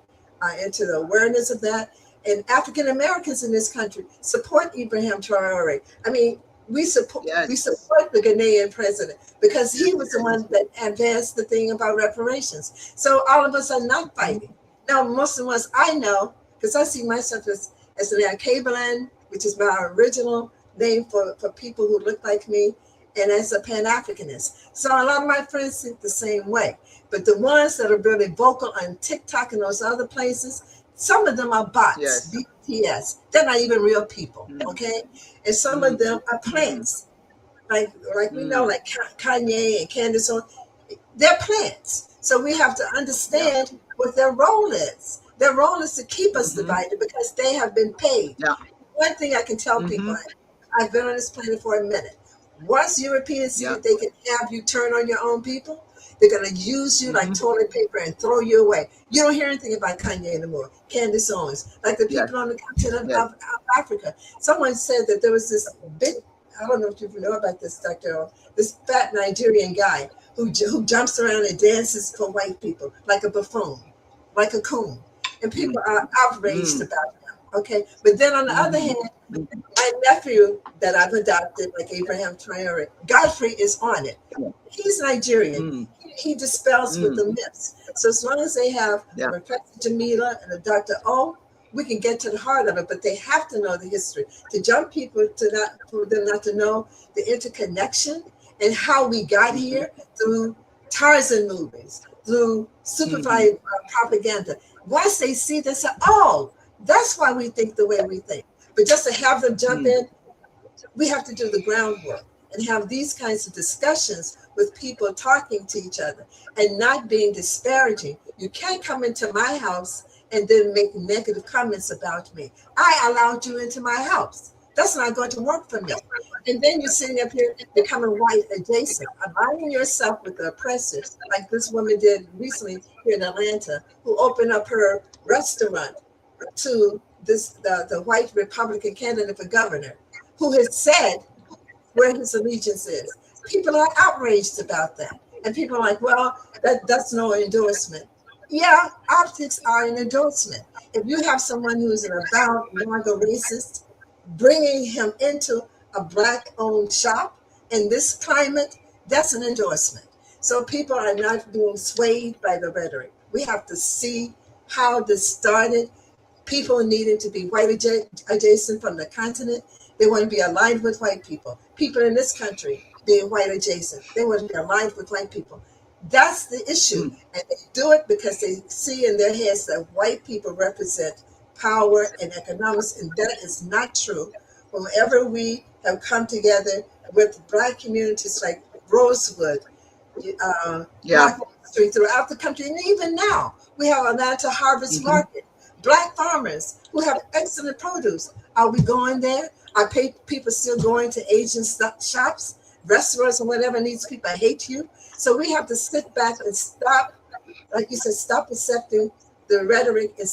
into the awareness of that. And African Americans in this country support Ibrahim Traore. I mean, We support Yes. the Ghanaian president because he was the one that advanced the thing about reparations. So all of us are not fighting. Now, most of us I know, because I see myself as an Akabalan, which is my original name for people who look like me, and as a Pan-Africanist. So a lot of my friends think the same way. But the ones that are really vocal on TikTok and those other places, some of them are bots, Yes. BTS. They're not even real people, Mm. okay? And some of Mm. them are Mm. plants, like we know, Mm. like Kanye and Candace. They're plants. So we have to Yeah. understand what their role is. Their role is to keep us Mm-hmm. divided because they have been paid. Yeah. One thing I can tell Mm-hmm. people, I've been on this planet for a minute. Once Europeans see Yeah. that they can have you turn on your own people, they're going to use you like Mm-hmm. toilet paper and throw you away. You don't hear anything about Kanye anymore, Candace Owens, like the Yes. people on the continent Yes. of Africa. Someone said that there was this big, I don't know if you know about this, Dr. Earl, this fat Nigerian guy who jumps around and dances for white people like a buffoon, like a coon. And Mm. people are outraged Mm. about him. Okay. But then on the other Mm-hmm. hand, my nephew that I've adopted, like Abraham Traore, Godfrey is on it. He's Nigerian. Mm. He dispels with Mm. the myths. So as long as they have Yeah. a Professor Jamila and a Dr. O, we can get to the heart of it. But they have to know the history. To jump people for them not to know the interconnection and how we got Mm-hmm. here through Tarzan movies, through Mm-hmm. supervised propaganda. Once they see this, oh, that's why we think the way we think. But just to have them jump Mm. in, we have to do the groundwork and have these kinds of discussions with people talking to each other and not being disparaging. You can't come into my house and then make negative comments about me. I allowed you into my house. That's not going to work for me. And then you're sitting up here becoming white adjacent, aligning yourself with the oppressor, like this woman did recently here in Atlanta, who opened up her restaurant to the white Republican candidate for governor, who has said where his allegiance is. People are outraged about that. And people are like, well, that's no endorsement. Yeah, optics are an endorsement. If you have someone who's an avowed MAGA racist, bringing him into a black-owned shop in this climate, that's an endorsement. So people are not being swayed by the rhetoric. We have to see how this started. People needing to be white adjacent from the continent. They want to be aligned with white people. People in this country being white adjacent. They want to be aligned with white people. That's the issue. Mm. And they do it because they see in their heads that white people represent power and economics. And that is not true. Whenever we have come together with black communities like Rosewood, Yeah. Black History throughout the country, and even now, we have Atlanta Harvest Mm-hmm. Market. Black farmers who have excellent produce. Are we going there? Are people still going to Asian shops, restaurants, and whatever needs people hate you? So we have to sit back and stop, like you said, stop accepting the rhetoric and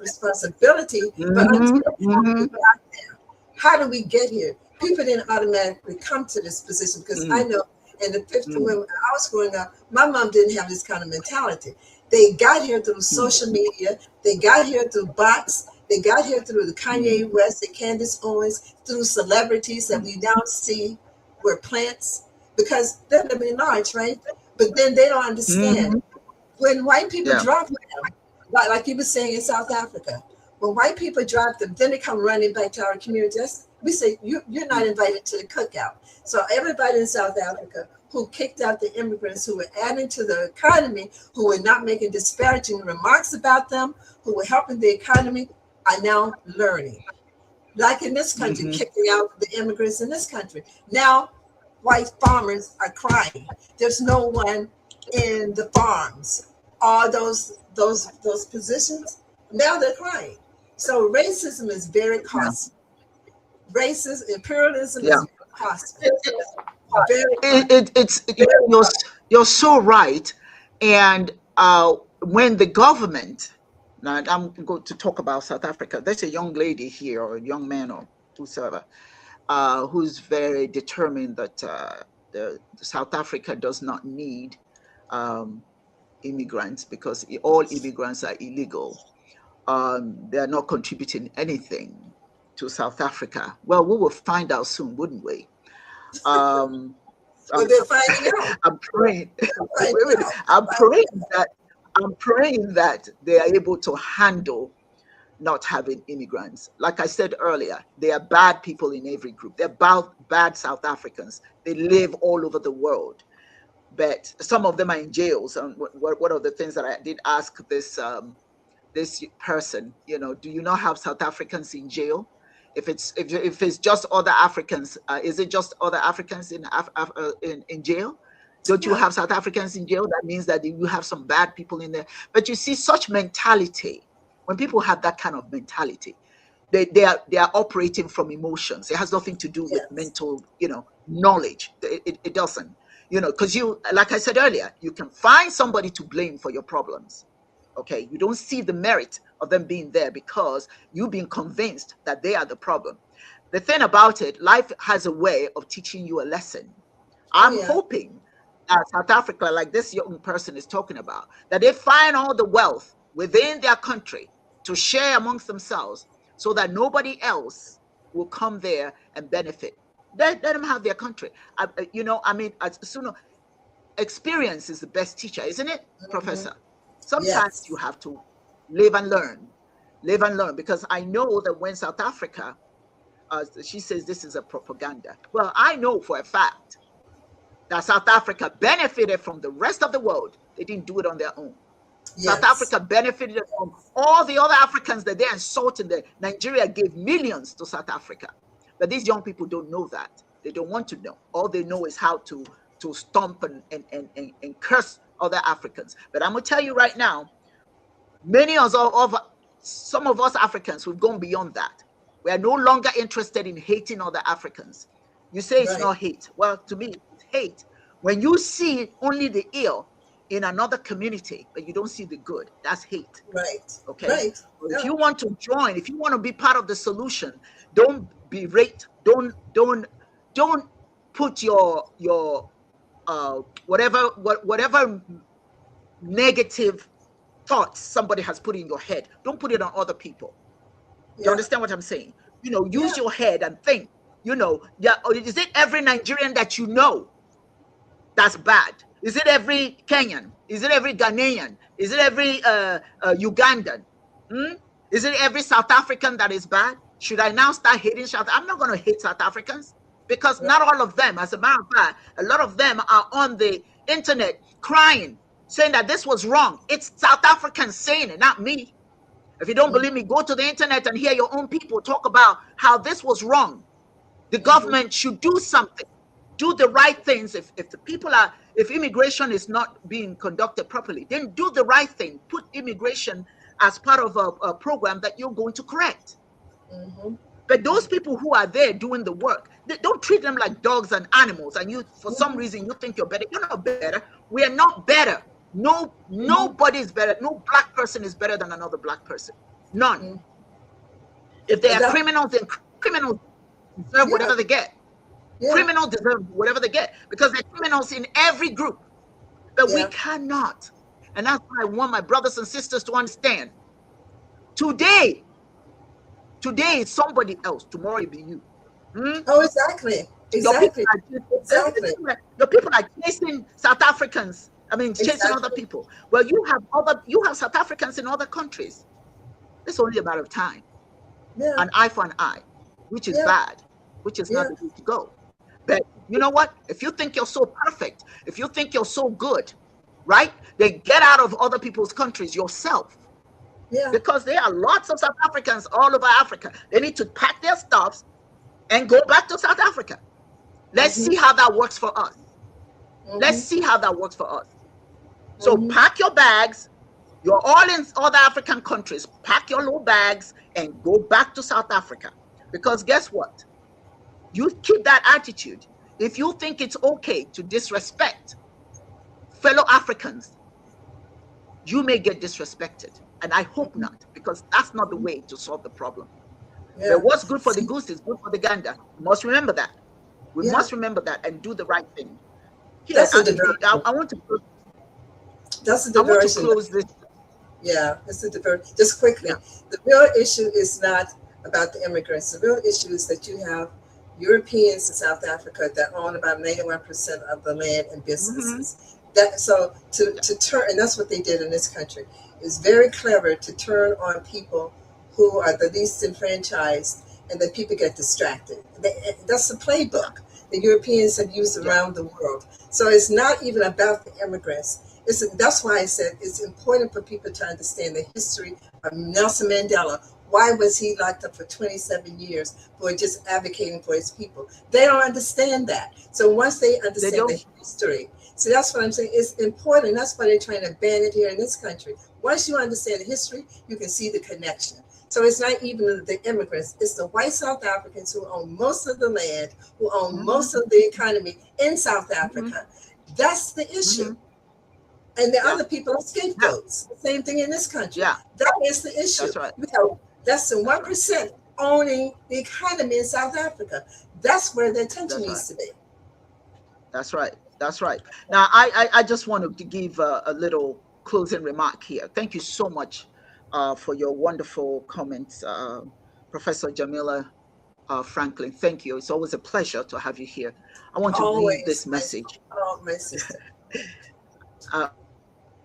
self-responsibility, but Mm-hmm. until Mm-hmm. we got there. How do we get here? People didn't automatically come to this position because I Mm. know in the 50s Mm. when I was growing up, my mom didn't have this kind of mentality. They got here through Mm. social media. They got here through bots. They got here through the Mm. Kanye West, the Candace Owens, through celebrities that Mm. we now see were plants because they're living large, right? But then they don't understand Mm-hmm. when white people Yeah. drop them, like you were saying in South Africa, when white people drop them, then they come running back to our communities. We say, you're not invited to the cookout. So everybody in South Africa who kicked out the immigrants who were adding to the economy, who were not making disparaging remarks about them, who were helping the economy, are now learning. Like in this country, Mm-hmm. kicking out the immigrants in this country. Now, white farmers are crying. There's no one in the farms. All those positions, now they're crying. So racism is very Yeah. costly. Racist imperialism Yeah. is costly. Very It's you're so right. And when the government, now I'm going to talk about South Africa. There's a young lady here, or a young man, or whosoever, who's very determined that the South Africa does not need um, immigrants because all immigrants are illegal. They are not contributing anything to South Africa. Well, we will find out soon, wouldn't we? Um, But they're finding out. I'm praying. Finding Wait a minute. out. I'm praying that they are able to handle not having immigrants. Like I said earlier, there are bad people in every group. They're bad South Africans. They live all over the world, but some of them are in jails. And one of the things that I did ask this person, do you not have South Africans in jail? If it's just other Africans, is it just other Africans in jail? Don't you have South Africans in jail? That means that you have some bad people in there. But you see, such mentality, when people have that kind of mentality, they are operating from emotions. It has nothing to do with mental, knowledge. It doesn't, because like I said earlier, you can find somebody to blame for your problems. Okay, you don't see the merit of them being there because you've been convinced that they are the problem. The thing about it, life has a way of teaching you a lesson. I'm hoping that South Africa, like this young person is talking about, that they find all the wealth within their country to share amongst themselves so that nobody else will come there and benefit. Let them have their country. Experience is the best teacher, isn't it, Professor? Sometimes you have to live and learn, because I know that when South Africa, she says this is a propaganda. Well, I know for a fact that South Africa benefited from the rest of the world. They didn't do it on their own. South Africa benefited from all the other Africans that they insulted. Nigeria gave millions to South Africa. But these young people don't know that. They don't want to know. All they know is how to stomp and curse other Africans. But I'm going to tell you right now, some of us Africans, we've gone beyond that. We are no longer interested in hating other Africans. You say it's not hate. Well, to me, it's hate. When you see only the ill in another community, but you don't see the good, that's hate. Right. Okay. Right. If you want to join, if you want to be part of the solution, don't berate. Don't put your whatever negative thoughts somebody has put in your head. Don't put it on other people. You understand what I'm saying? Use your head and think. Is it every Nigerian that you know that's bad? Is it every Kenyan? Is it every Ghanaian? Is it every Ugandan? Is it every South African that is bad? Should I now start hating South? I'm not going to hate South Africans because not all of them, as a matter of fact, a lot of them are on the internet crying, saying that this was wrong. It's South Africans saying it, not me. If you don't believe me, go to the internet and hear your own people talk about how this was wrong. The government should do something, do the right things. If immigration is not being conducted properly, then do the right thing. Put immigration as part of a program that you're going to correct. But those people who are there doing the work, don't treat them like dogs and animals. And you, for some reason, you think you're better. You're not better. We are not better. Nobody is better. No black person is better than another black person. None. If they are criminals, then criminals deserve whatever they get. Criminals deserve whatever they get because they're criminals in every group. But we cannot. And that's why I want my brothers and sisters to understand. Today is somebody else. Tomorrow it'll be you. Oh, exactly. Exactly. Your people are chasing South Africans. Chasing other people. Well, you have South Africans in other countries. It's only a matter of time. An eye for an eye, which is bad, which is not the way to go. But you know what? If you think you're so perfect, if you think you're so good, right? Then get out of other people's countries yourself. Because there are lots of South Africans all over Africa. They need to pack their stuffs and go back to South Africa. Let's see how that works for us. Let's see how that works for us. So pack your bags. You're all in other African countries. Pack your little bags and go back to South Africa. Because guess what? You keep that attitude. If you think it's okay to disrespect fellow Africans, you may get disrespected. And I hope not, because that's not the way to solve the problem. But what's good for the goose is good for the gander. We must remember that. We must remember that and do the right thing. Here, I want to close. That's the diversion. I want to close this. Yeah, it's the diversion. Just quickly, the real issue is not about the immigrants. The real issue is that you have Europeans in South Africa that own about 91% of the land and businesses. That so to turn, and that's what they did in this country. It's very clever to turn on people who are the least enfranchised, and then people get distracted. That's the playbook the Europeans have used around the world. So it's not even about the immigrants. That's why I said it's important for people to understand the history of Nelson Mandela. Why was he locked up for 27 years for just advocating for his people? They don't understand that. So once they understand the history, so that's what I'm saying. It's important. That's why they're trying to ban it here in this country. Once you understand the history, you can see the connection. So it's not even the immigrants. It's the white South Africans who own most of the land, who own most of the economy in South Africa. That's the issue. And the other people are scapegoats. The same thing in this country. That is the issue. That's right. We have less than 1% owning the economy in South Africa. That's where the attention needs to be. That's right. That's right. Now, I just wanted to give a little closing remark here. Thank you so much for your wonderful comments, Professor Jamila Franklin. Thank you. It's always a pleasure to have you here. I want to read this message. My sister.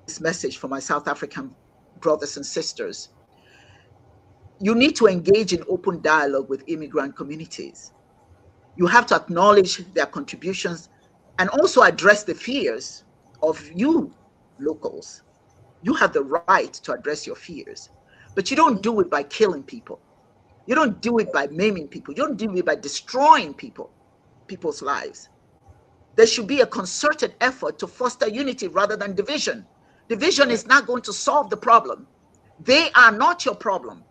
This message for my South African brothers and sisters. You need to engage in open dialogue with immigrant communities. You have to acknowledge their contributions and also address the fears of you locals. You have the right to address your fears, but you don't do it by killing people. You don't do it by maiming people. You don't do it by destroying people's lives. There should be a concerted effort to foster unity rather than division. Division is not going to solve the problem. They are not your problem.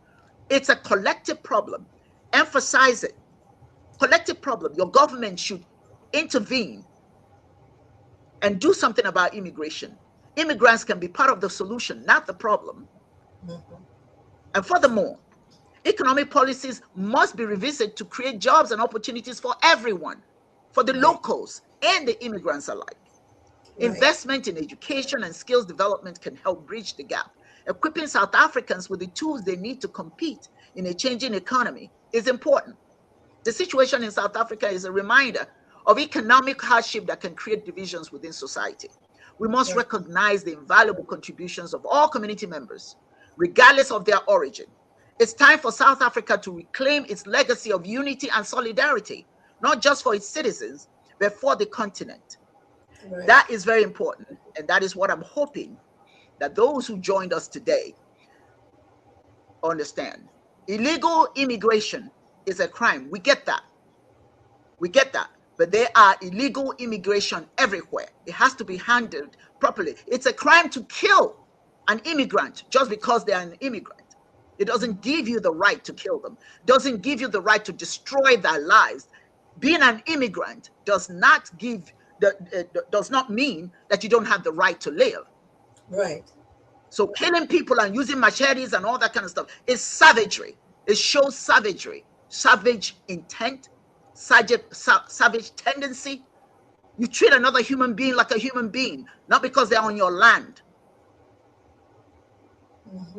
It's a collective problem. Emphasize it. Collective problem. Your government should intervene and do something about immigration. Immigrants can be part of the solution, not the problem. And furthermore, economic policies must be revisited to create jobs and opportunities for everyone, for the locals and the immigrants alike. Investment in education and skills development can help bridge the gap. Equipping South Africans with the tools they need to compete in a changing economy is important. The situation in South Africa is a reminder of economic hardship that can create divisions within society. We must recognize the invaluable contributions of all community members, regardless of their origin. It's time for South Africa to reclaim its legacy of unity and solidarity, not just for its citizens, but for the continent. That is very important, and that is what I'm hoping that those who joined us today understand. Illegal immigration is a crime. We get that. We get that. But there are illegal immigration everywhere. It has to be handled properly. It's a crime to kill an immigrant just because they are an immigrant. It doesn't give you the right to kill them. It doesn't give you the right to destroy their lives. Being an immigrant does not mean that you don't have the right to live. Right. So killing people and using machetes and all that kind of stuff is savagery. It shows savagery, savage intent, savage tendency. You treat another human being like a human being, not because they're on your land.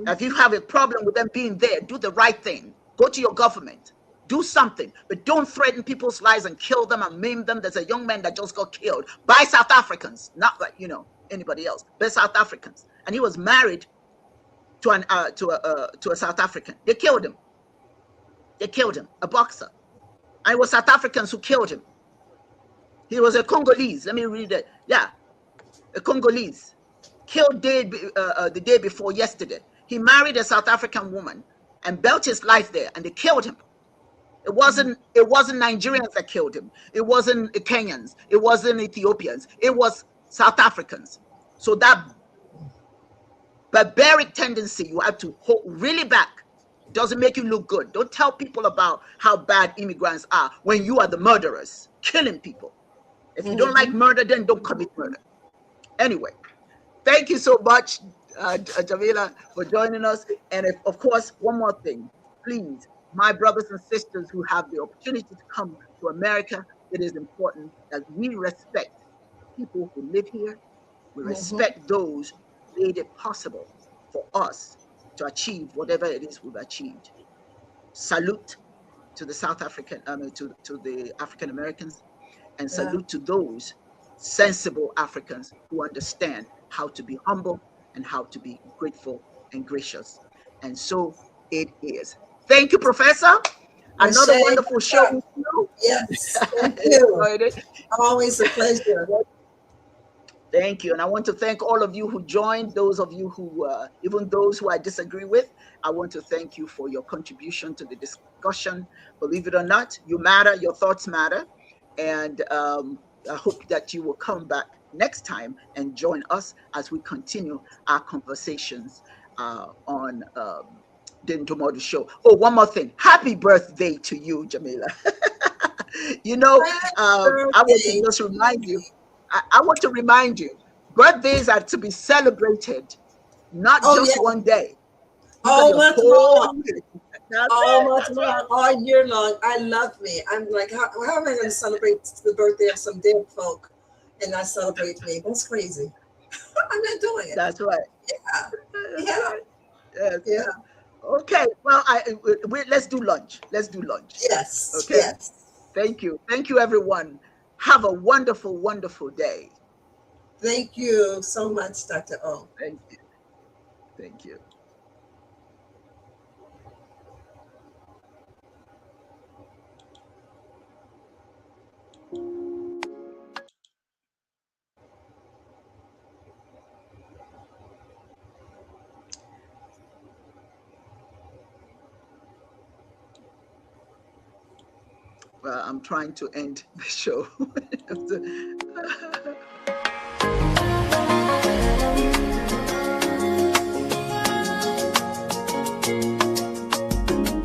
If you have a problem with them being there, do the right thing. Go to your government. Do something, but don't threaten people's lives and kill them and maim them. There's a young man that just got killed by South Africans, not like, anybody else, but South Africans. And he was married to a South African. They killed him. A boxer. And it was South Africans who killed him. He was a Congolese. Let me read it. Yeah, a Congolese. Killed the day before yesterday. He married a South African woman and built his life there, and they killed him. It wasn't Nigerians that killed him. It wasn't Kenyans. It wasn't Ethiopians. It was South Africans. So that barbaric tendency you have to hold really back. It doesn't make you look good. Don't tell people about how bad immigrants are when you are the murderers, killing people. If you don't like murder, then don't commit murder. Anyway, thank you so much, Jamila, for joining us. And of course, one more thing, please, my brothers and sisters who have the opportunity to come to America, it is important that we respect people who live here. We respect those who made it possible for us to achieve whatever it is we've achieved. Salute to the South African, to the African Americans, and Yeah. salute to those sensible Africans who understand how to be humble and how to be grateful and gracious. And so it is. Thank you, Professor. Another Rashay, wonderful show with you. yes, I thank you. enjoyed it. Always a pleasure. Thank you. And I want to thank all of you who joined, those of you who, even those who I disagree with, I want to thank you for your contribution to the discussion. Believe it or not, you matter, your thoughts matter. And I hope that you will come back next time and join us as we continue our conversations on the Ntomodu Show. Oh, one more thing. Happy birthday to you, Jamila. You know, I want to Birthday. just remind you, I want to remind you, birthdays are to be celebrated, not Oh, just yeah, one day, even all the month whole long. year. That's All it. month That's long, right. all year long. I love me. I'm like, how am I going to celebrate the birthday of some dead folk and not celebrate me? That's crazy. I'm not doing it. That's right. Yeah, That's yeah, right. Yes. yeah. Okay. Well, let's do lunch. Let's do lunch. Yes, Okay. yes. Thank you. Thank you, everyone. Have a wonderful, wonderful day. Thank you so much, Dr. O. Thank you. Thank you. I'm trying to end the show.